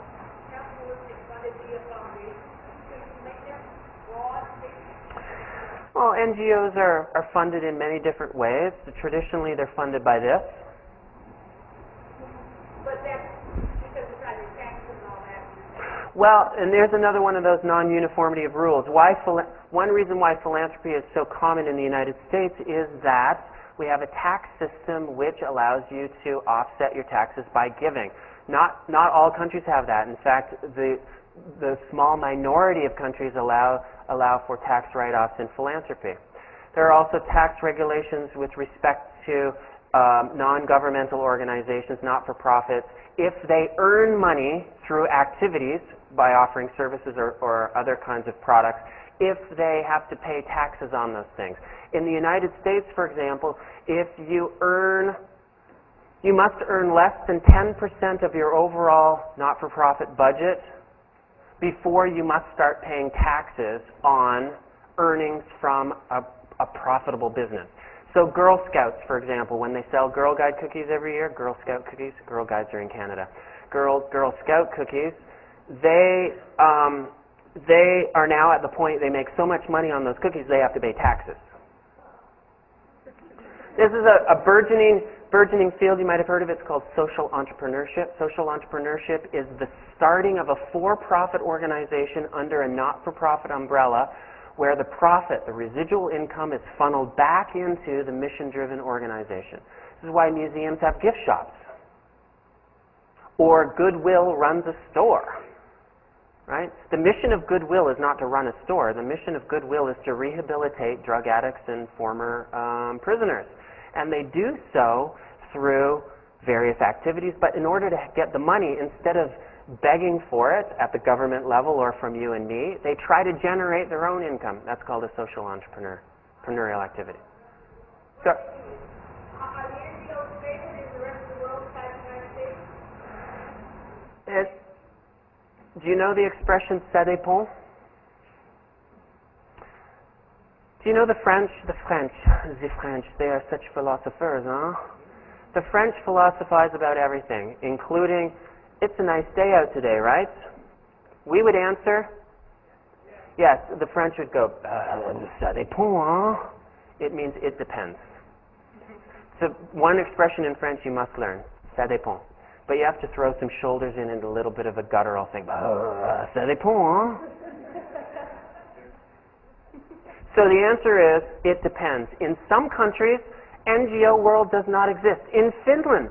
Speaker 5: capitalistic funded via foundations? Can you make them broad statements?
Speaker 2: Well, NGOs are funded in many different ways. Traditionally, they're funded by this.
Speaker 5: But that's because it's either taxes and all that.
Speaker 2: Well, and there's another one of those non-uniformity of rules. One reason why philanthropy is so common in the United States is that we have a tax system which allows you to offset your taxes by giving. Not all countries have that. In fact, the small minority of countries allow for tax write-offs in philanthropy. There are also tax regulations with respect to non-governmental organizations, not-for-profits, if they earn money through activities by offering services or other kinds of products, if they have to pay taxes on those things. In the United States, for example, if you must earn less than 10% of your overall not-for-profit budget before you must start paying taxes on earnings from a profitable business. So Girl Scouts, for example, when they sell Girl Guide cookies every year, Girl Scout cookies, Girl Guides are in Canada, Girl Scout cookies, they are now at the point they make so much money on those cookies they have to pay taxes. This is a burgeoning field. You might have heard of it. It's called social entrepreneurship. Social entrepreneurship is the starting of a for-profit organization under a not-for-profit umbrella where the profit, the residual income, is funneled back into the mission-driven organization. This is why museums have gift shops. Or Goodwill runs a store. Right? The mission of Goodwill is not to run a store. The mission of Goodwill is to rehabilitate drug addicts and former prisoners. And they do so through various activities, but in order to get the money, instead of begging for it at the government level or from you and me, they try to generate their own income. That's called a social entrepreneurial activity. So,
Speaker 5: Are the NGOs favored in the rest of the world besides the United States?
Speaker 2: do you know the expression "ça dépend"? Do you know the French? The French, they are such philosophers, huh? The French philosophize about everything, including, it's a nice day out today, right? We would answer, yes. The French would go, ça dépend, huh? It means it depends. So one expression in French you must learn, ça dépend. But you have to throw some shoulders in and a little bit of a guttural thing, ça dépend, huh? So the answer is, it depends. In some countries, NGO world does not exist. In Finland,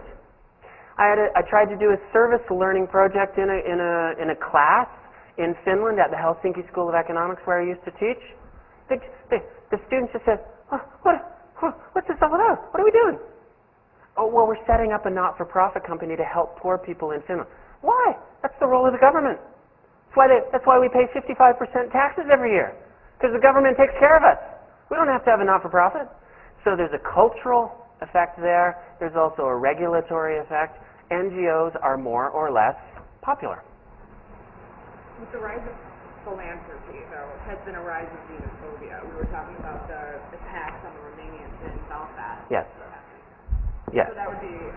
Speaker 2: I tried to do a service learning project in a class in Finland at the Helsinki School of Economics where I used to teach. The students just said, what's this all about? What are we doing? Oh, well, we're setting up a not-for-profit company to help poor people in Finland. Why? That's the role of the government. That's why we pay 55% taxes every year, because the government takes care of us. We don't have to have a not-for-profit. So there's a cultural effect there. There's also a regulatory effect. NGOs are more or less popular.
Speaker 3: With the rise of philanthropy, there has been a rise of xenophobia. We were talking about the attacks on the Romanians in Belfast.
Speaker 2: Yes. Yes.
Speaker 3: So that would be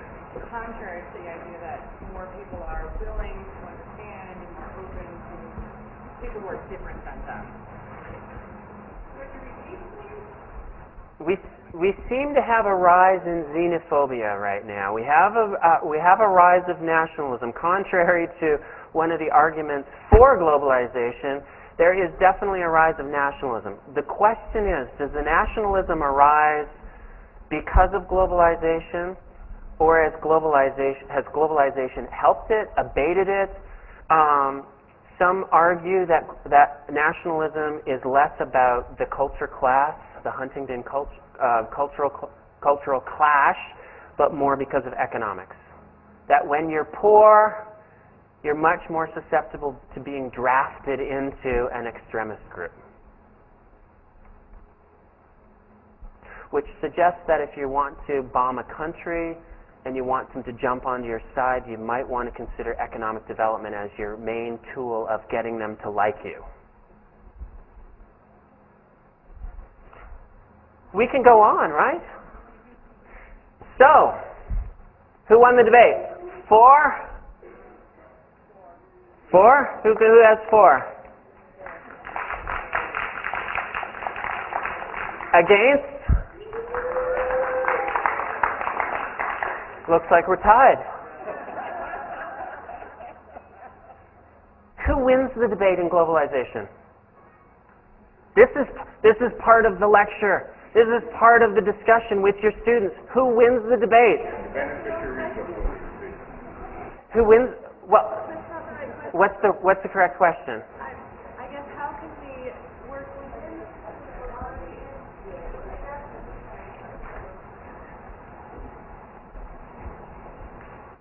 Speaker 3: contrary to the idea that more people are willing to understand and more open to people who are different than them.
Speaker 2: We seem to have a rise in xenophobia right now. We have a rise of nationalism. Contrary to one of the arguments for globalization, there is definitely a rise of nationalism. The question is, does the nationalism arise because of globalization, or has globalization helped it, abated it? Some argue that nationalism is less about the culture class, the Huntington cultural clash, but more because of economics. That when you're poor, you're much more susceptible to being drafted into an extremist group. Which suggests that if you want to bomb a country and you want them to jump onto your side, you might want to consider economic development as your main tool of getting them to like you. We can go on, right? So, who won the debate? 4? 4? Who has 4? Against? Looks like we're tied. Who wins the debate in globalization? This is part of the lecture. This is part of the discussion with your students. Who wins the debate?
Speaker 9: The beneficiaries of globalization.
Speaker 2: Who wins? Well, what's the correct question?
Speaker 8: I guess how can we work within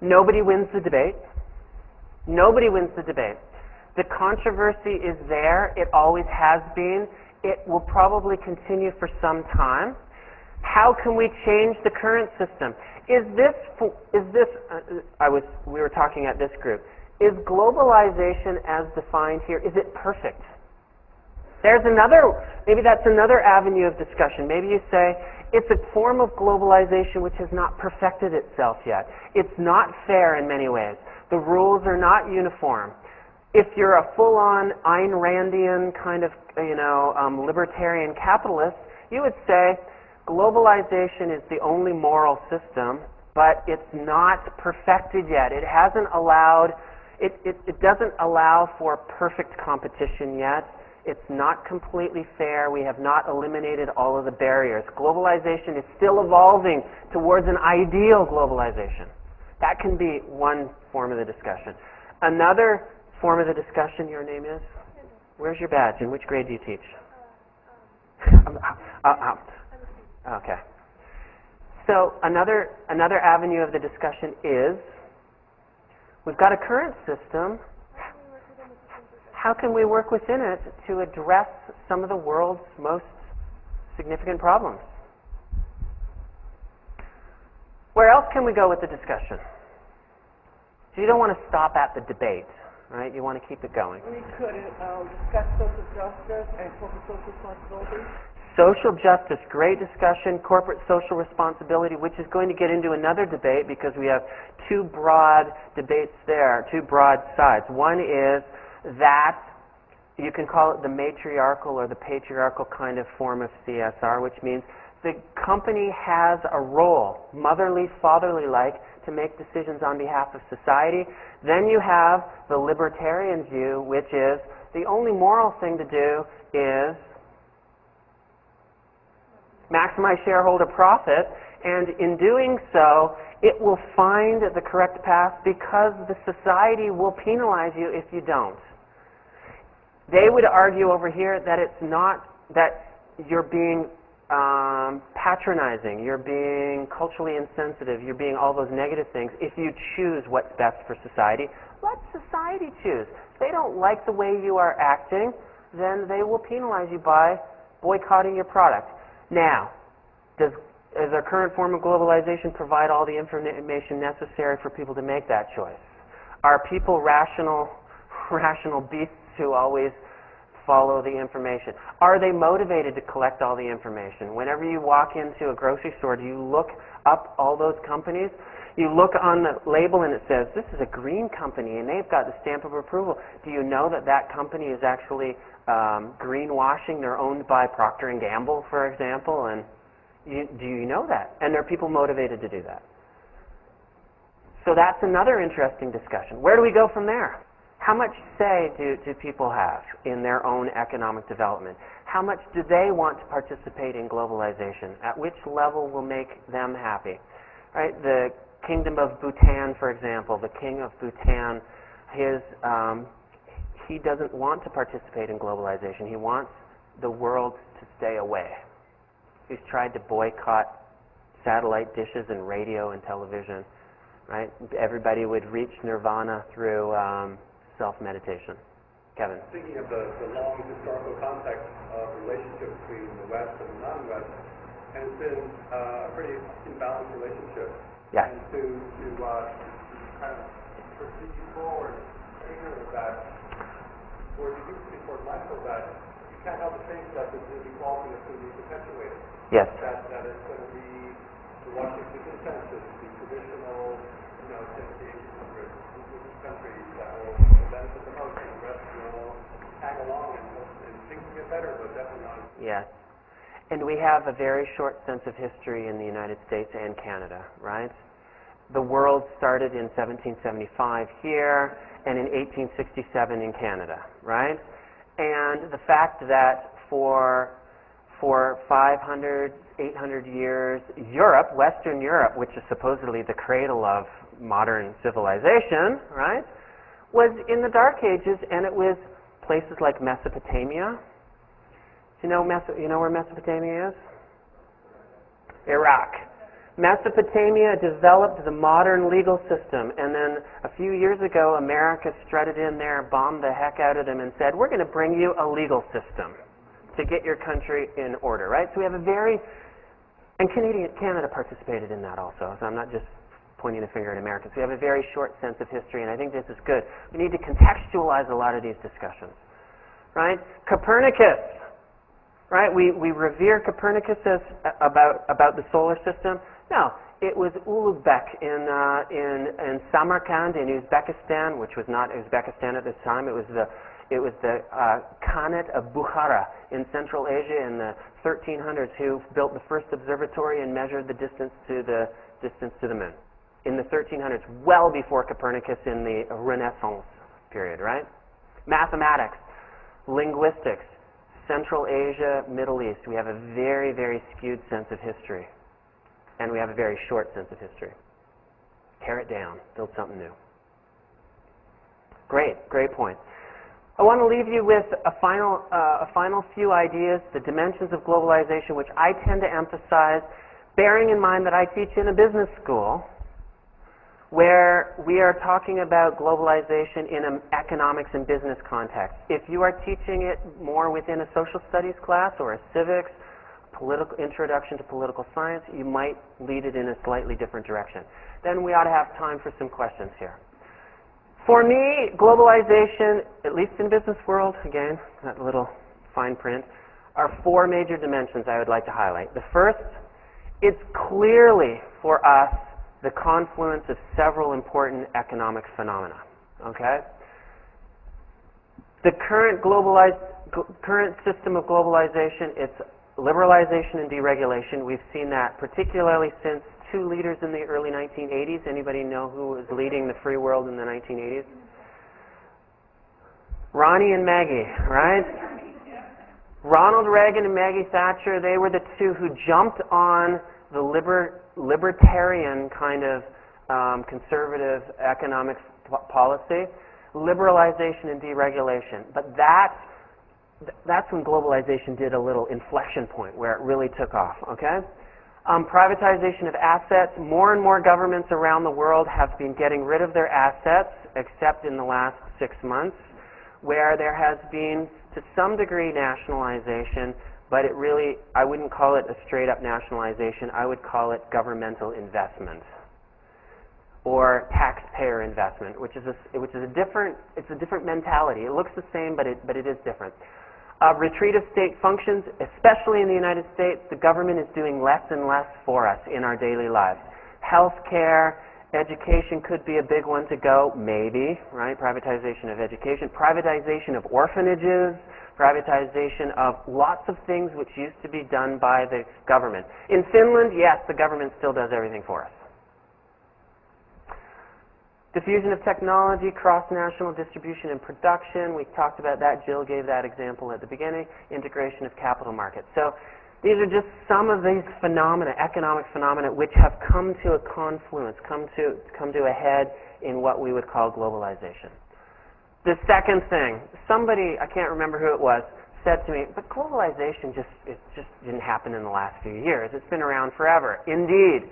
Speaker 2: Nobody wins the debate. Nobody wins the debate. The controversy is there. It always has been. It will probably continue for some time. How can we change the current system? We were talking at this group. Is globalization as defined here, is it perfect? Maybe that's another avenue of discussion. Maybe you say, it's a form of globalization which has not perfected itself yet. It's not fair in many ways. The rules are not uniform. If you're a full-on Ayn Randian kind of, libertarian capitalist, you would say globalization is the only moral system, but it's not perfected yet. It hasn't allowed, it doesn't allow for perfect competition yet. It's not completely fair. We have not eliminated all of the barriers. Globalization is still evolving towards an ideal globalization. That can be one form of the discussion. Another form of the discussion, your name is? Where's your badge? In which grade do you teach? Okay. So another avenue of the discussion is, we've got a current system. How can we work within it to address some of the world's most significant problems? Where else can we go with the discussion? So you don't want to stop at the debate, right? You want to keep it going.
Speaker 3: We could discuss social justice and corporate social responsibility.
Speaker 2: Social justice, great discussion. Corporate social responsibility, which is going to get into another debate because we have two broad debates there, two broad sides. One is that you can call it the matriarchal or the patriarchal kind of form of CSR, which means the company has a role, motherly, fatherly-like, to make decisions on behalf of society. Then you have the libertarian view, which is the only moral thing to do is maximize shareholder profit, and in doing so, it will find the correct path because the society will penalize you if you don't. They would argue over here that it's not, that you're being patronizing, you're being culturally insensitive, you're being all those negative things if you choose what's best for society. let society choose. If they don't like the way you are acting, then they will penalize you by boycotting your product. Now, does our current form of globalization provide all the information necessary for people to make that choice? Are people rational beasts who always follow the information? Are they motivated to collect all the information? Whenever you walk into a grocery store, do you look up all those companies? You look on the label and it says, this is a green company and they've got the stamp of approval. Do you know that that company is actually greenwashing? They're owned by Procter & Gamble, for example, and do you know that? And there are people motivated to do that. So that's another interesting discussion. Where do we go from there? How much say do people have in their own economic development? How much do they want to participate in globalization? At which level will make them happy? Right? The Kingdom of Bhutan, for example, the King of Bhutan, he doesn't want to participate in globalization. He wants the world to stay away. He's tried to boycott satellite dishes and radio and television. Right? Everybody would reach nirvana through self-meditation. Kevin?
Speaker 10: Thinking of the long historical context of relationship between the West and the non-West, and it's been a pretty imbalanced relationship.
Speaker 2: Yes.
Speaker 10: And to kind of proceed forward greater with that, or to do before less of that, you can't help but think that this inequality is going to be perpetuated.
Speaker 2: Yes.
Speaker 10: That it's going to be the Washington consensus, the traditional, countries that will benefit the most, and the rest will tag along and things will get better, but definitely not.
Speaker 2: Yes. And we have a very short sense of history in the United States and Canada, right? The world started in 1775 here and in 1867 in Canada, right? And the fact that for 500, 800 years, Europe, Western Europe, which is supposedly the cradle of modern civilization, right, was in the Dark Ages, and it was places like Mesopotamia. Do you know where Mesopotamia is? Iraq. Mesopotamia developed the modern legal system, and then a few years ago, America strutted in there, bombed the heck out of them, and said, we're going to bring you a legal system to get your country in order, right? So we have a very, and Canada participated in that also, so I'm not just pointing the finger at Americans. We have a very short sense of history, and I think this is good. We need to contextualize a lot of these discussions, right? Copernicus, right? We revere Copernicus as about the solar system. No, it was Ulugh-Bek in Samarkand in Uzbekistan, which was not Uzbekistan at this time. It was the Khanate of Bukhara in Central Asia in the 1300s who built the first observatory and measured the distance to the moon. In the 1300s, well before Copernicus in the Renaissance period, right? Mathematics, linguistics, Central Asia, Middle East. We have a very, very skewed sense of history. And we have a very short sense of history. Tear it down. Build something new. Great point. I want to leave you with a final few ideas, the dimensions of globalization, which I tend to emphasize, bearing in mind that I teach in a business school, where we are talking about globalization in an economics and business context. If you are teaching it more within a social studies class or a civics, introduction to political science, you might lead it in a slightly different direction. Then we ought to have time for some questions here. For me, globalization, at least in business world, again, that little fine print, are four major dimensions I would like to highlight. The first, it's clearly for us the confluence of several important economic phenomena. Okay? The current system of globalization, it's liberalization and deregulation. We've seen that particularly since two leaders in the early 1980s. Anybody know who was leading the free world in the 1980s? Ronnie and Maggie, right? Ronald Reagan and Maggie Thatcher, they were the two who jumped on the libertarian kind of conservative economic policy, liberalization and deregulation. But that's when globalization did a little inflection point where it really took off, okay? Privatization of assets. More and more governments around the world have been getting rid of their assets except in the last 6 months, where there has been, to some degree, nationalization, but it really, I wouldn't call it a straight-up nationalization. I would call it governmental investment or taxpayer investment, which is a different mentality. It looks the same, but it is different. Retreat of state functions, especially in the United States, the government is doing less and less for us in our daily lives. Healthcare, education could be a big one to go, maybe, right? Privatization of education, privatization of orphanages, privatization of lots of things which used to be done by the government. In Finland, yes, the government still does everything for us. Diffusion of technology, cross-national distribution and production. We talked about that. Jill gave that example at the beginning. Integration of capital markets. So these are just some of these phenomena, economic phenomena, which have come to a confluence, come to a head in what we would call globalization. The second thing, somebody, I can't remember who it was, said to me, but globalization just didn't happen in the last few years. It's been around forever. Indeed,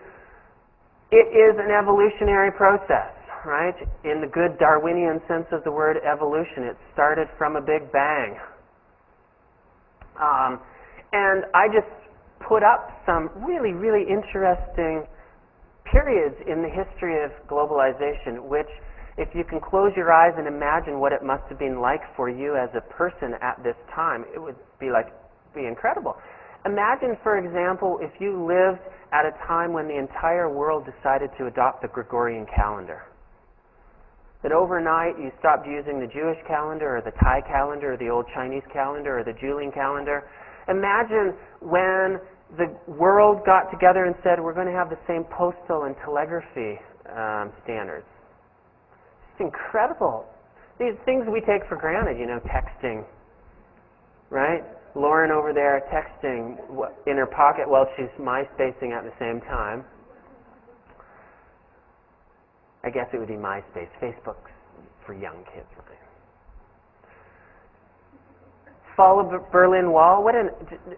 Speaker 2: it is an evolutionary process. Right? In the good Darwinian sense of the word evolution, it started from a big bang. And I just put up some really, really interesting periods in the history of globalization, which, if you can close your eyes and imagine what it must have been like for you as a person at this time, it would be incredible. Imagine, for example, if you lived at a time when the entire world decided to adopt the Gregorian calendar. That overnight you stopped using the Jewish calendar or the Thai calendar or the old Chinese calendar or the Julian calendar. Imagine when the world got together and said, we're going to have the same postal and telegraphy standards. It's incredible. These things we take for granted, texting, right? Lauren over there texting in her pocket while she's MySpacing at the same time. I guess it would be MySpace. Facebook's for young kids, right? Fall of the Berlin Wall.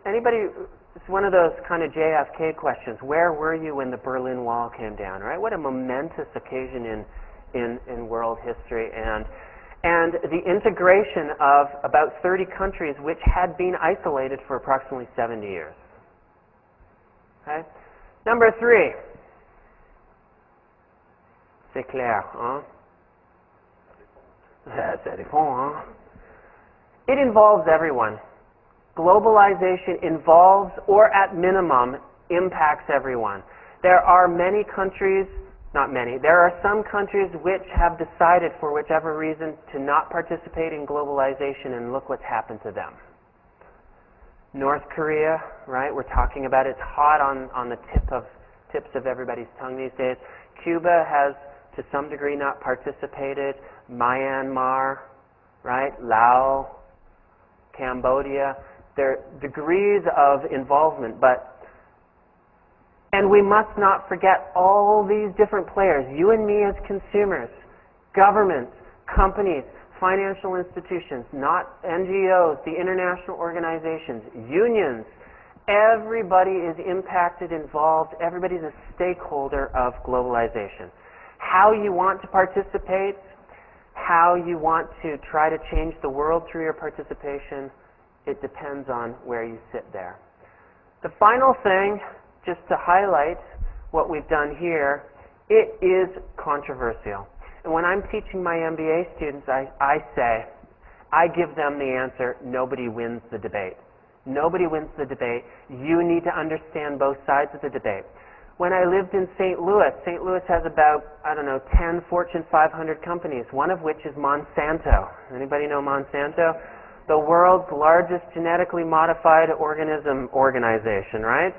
Speaker 2: Anybody? It's one of those kind of JFK questions. Where were you when the Berlin Wall came down? Right? What a momentous occasion in world history, and the integration of about 30 countries which had been isolated for approximately 70 years. Okay. Number 3. C'est clair, hein? Ça dépend, hein? It involves everyone. Globalization involves, or at minimum, impacts everyone. There are many countries, not many, there are some countries which have decided, for whichever reason, to not participate in globalization, and look what's happened to them. North Korea, right? We're talking about it. It's hot on the tips of everybody's tongue these days. Cuba has, to some degree, not participated. Myanmar, right? Laos, Cambodia. There are degrees of involvement, and we must not forget all these different players, you and me as consumers, governments, companies, financial institutions, not NGOs, the international organizations, unions. Everybody is impacted, involved. Everybody's a stakeholder of globalization. How you want to participate, how you want to try to change the world through your participation, it depends on where you sit there. The final thing, just to highlight what we've done here, it is controversial. And when I'm teaching my MBA students, I give them the answer, nobody wins the debate. Nobody wins the debate. You need to understand both sides of the debate. When I lived in St. Louis has about, 10 Fortune 500 companies, one of which is Monsanto. Anybody know Monsanto? The world's largest genetically modified organism organization, right?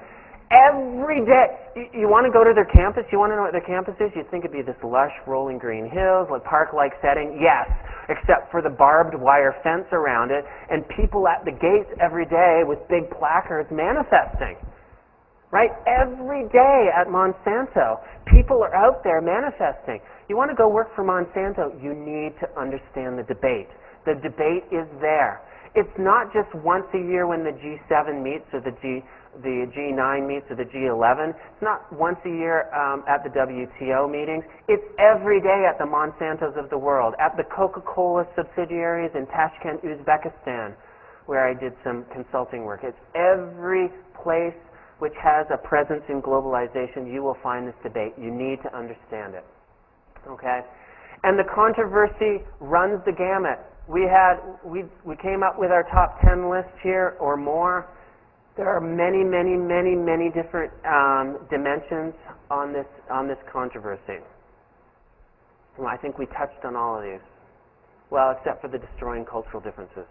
Speaker 2: Every day, you want to go to their campus, you want to know what their campus is, you'd think it'd be this lush, rolling green hills, like park-like setting. Yes, except for the barbed wire fence around it, and people at the gates every day with big placards manifesting. Right? Every day at Monsanto, people are out there manifesting. You want to go work for Monsanto, you need to understand the debate. The debate is there. It's not just once a year when the G7 meets or the the G9 meets or the G11. It's not once a year at the WTO meetings. It's every day at the Monsantos of the world, at the Coca-Cola subsidiaries in Tashkent, Uzbekistan, where I did some consulting work. It's every place which has a presence in globalization. You will find this debate. You need to understand it. Okay? And the controversy runs the gamut. We came up with our top 10 list here or more. There are many, many, many, many different dimensions on this controversy. Well, I think we touched on all of these. Well, except for the destroying cultural differences.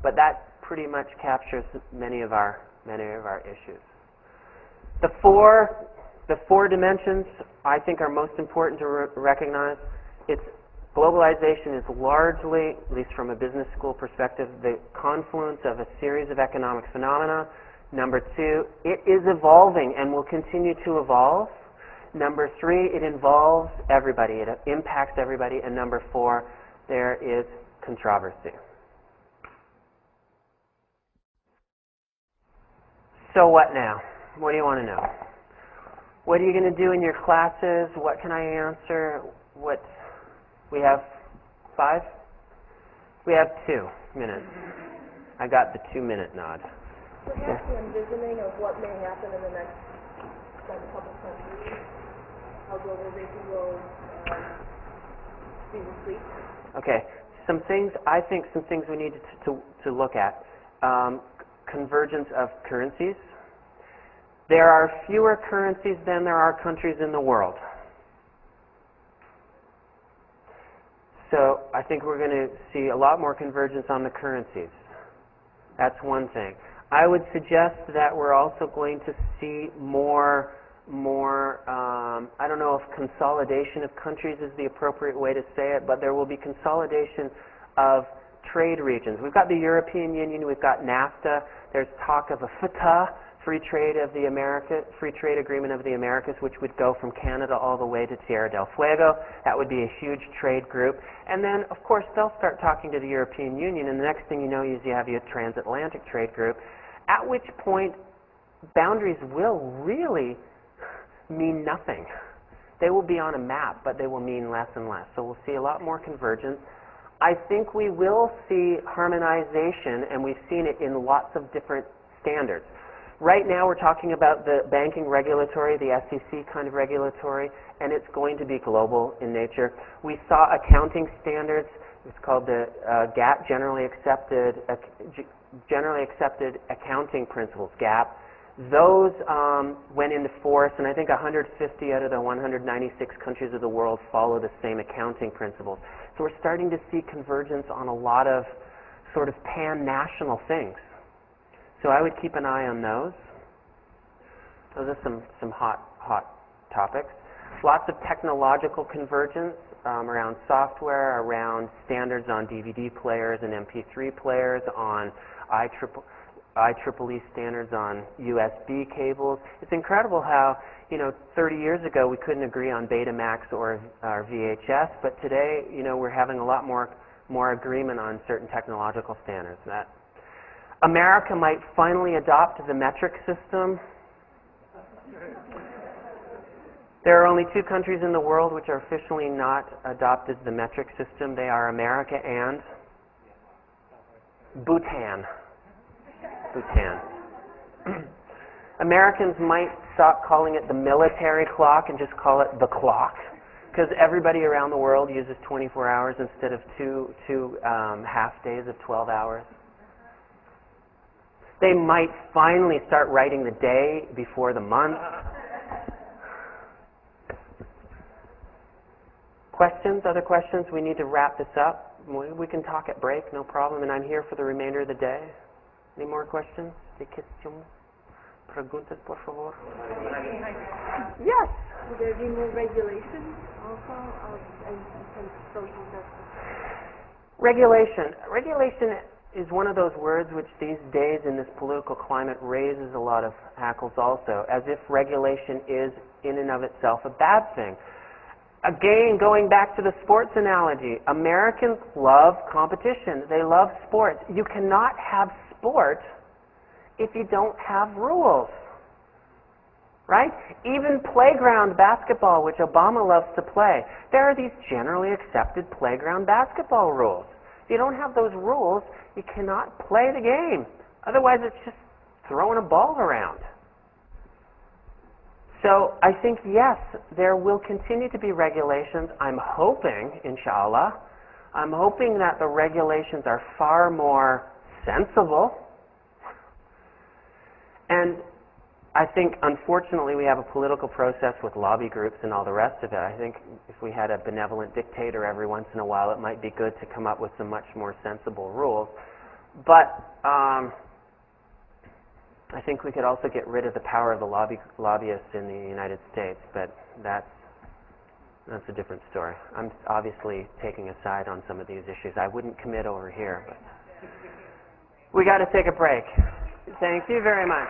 Speaker 2: But that pretty much captures many of our issues. The four dimensions I think are most important to recognize. It's globalization is largely, at least from a business school perspective, the confluence of a series of economic phenomena. Number two, it is evolving and will continue to evolve. Number three, it involves everybody. It impacts everybody. And number four, there is controversy. So what now? What do you want to know? What are you going to do in your classes? What can I answer? We have 5? We have 2 minutes. I got the 2-minute nod.
Speaker 3: Perhaps the envisioning of what may happen in the next couple centuries, how globalization will be received.
Speaker 2: Okay. Some things we need to look at. Convergence of currencies. There are fewer currencies than there are countries in the world. So I think we're going to see a lot more convergence on the currencies. That's one thing. I would suggest that we're also going to see more I don't know if consolidation of countries is the appropriate way to say it, but there will be consolidation of trade regions. We've got the European Union, we've got NAFTA, there's talk of a FTA, free trade agreement of the Americas, which would go from Canada all the way to Tierra del Fuego. That would be a huge trade group. And then, of course, they'll start talking to the European Union, and the next thing you know is you have your transatlantic trade group, at which point boundaries will really mean nothing. They will be on a map, but they will mean less and less. So we'll see a lot more convergence. I think we will see harmonization, and we've seen it in lots of different standards. Right now we're talking about the banking regulatory, the SEC kind of regulatory, and it's going to be global in nature. We saw accounting standards. It's called the GAAP, Generally Accepted Accounting Principles, GAAP. Those went into force, and I think 150 out of the 196 countries of the world follow the same accounting principles. So we're starting to see convergence on a lot of sort of pan-national things. So I would keep an eye on those. Those are some hot topics. Lots of technological convergence around software, around standards on DVD players and MP3 players, on IEEE standards on USB cables. It's incredible how, 30 years ago we couldn't agree on Betamax or VHS, but today, we're having a lot more agreement on certain technological standards. America might finally adopt the metric system. There are only 2 countries in the world which are officially not adopted the metric system. They are America and Bhutan. Americans might stop calling it the military clock and just call it the clock, because everybody around the world uses 24 hours instead of two half days of 12 hours. They might finally start writing the day before the month. Questions? Other questions? We need to wrap this up. We can talk at break, no problem, and I'm here for the remainder of the day. Any more questions? Des questions? Preguntas, por favor. Yes.
Speaker 3: Will there be more regulation also and social justice?
Speaker 2: Regulation is one of those words which these days in this political climate raises a lot of hackles also, as if regulation is in and of itself a bad thing. Again, going back to the sports analogy, Americans love competition. They love sports. You cannot have sport if you don't have rules. Right? Even playground basketball, which Obama loves to play, there are these generally accepted playground basketball rules. If you don't have those rules, you cannot play the game. Otherwise, it's just throwing a ball around. So I think, yes, there will continue to be regulations. I'm hoping, inshallah, I'm hoping that the regulations are far more sensible. And I think, unfortunately, we have a political process with lobby groups and all the rest of it. I think if we had a benevolent dictator every once in a while, it might be good to come up with some much more sensible rules. But I think we could also get rid of the power of the lobbyists in the United States, but that's a different story. I'm obviously taking a side on some of these issues. I wouldn't commit over here, but we got to take a break. Thank you very much.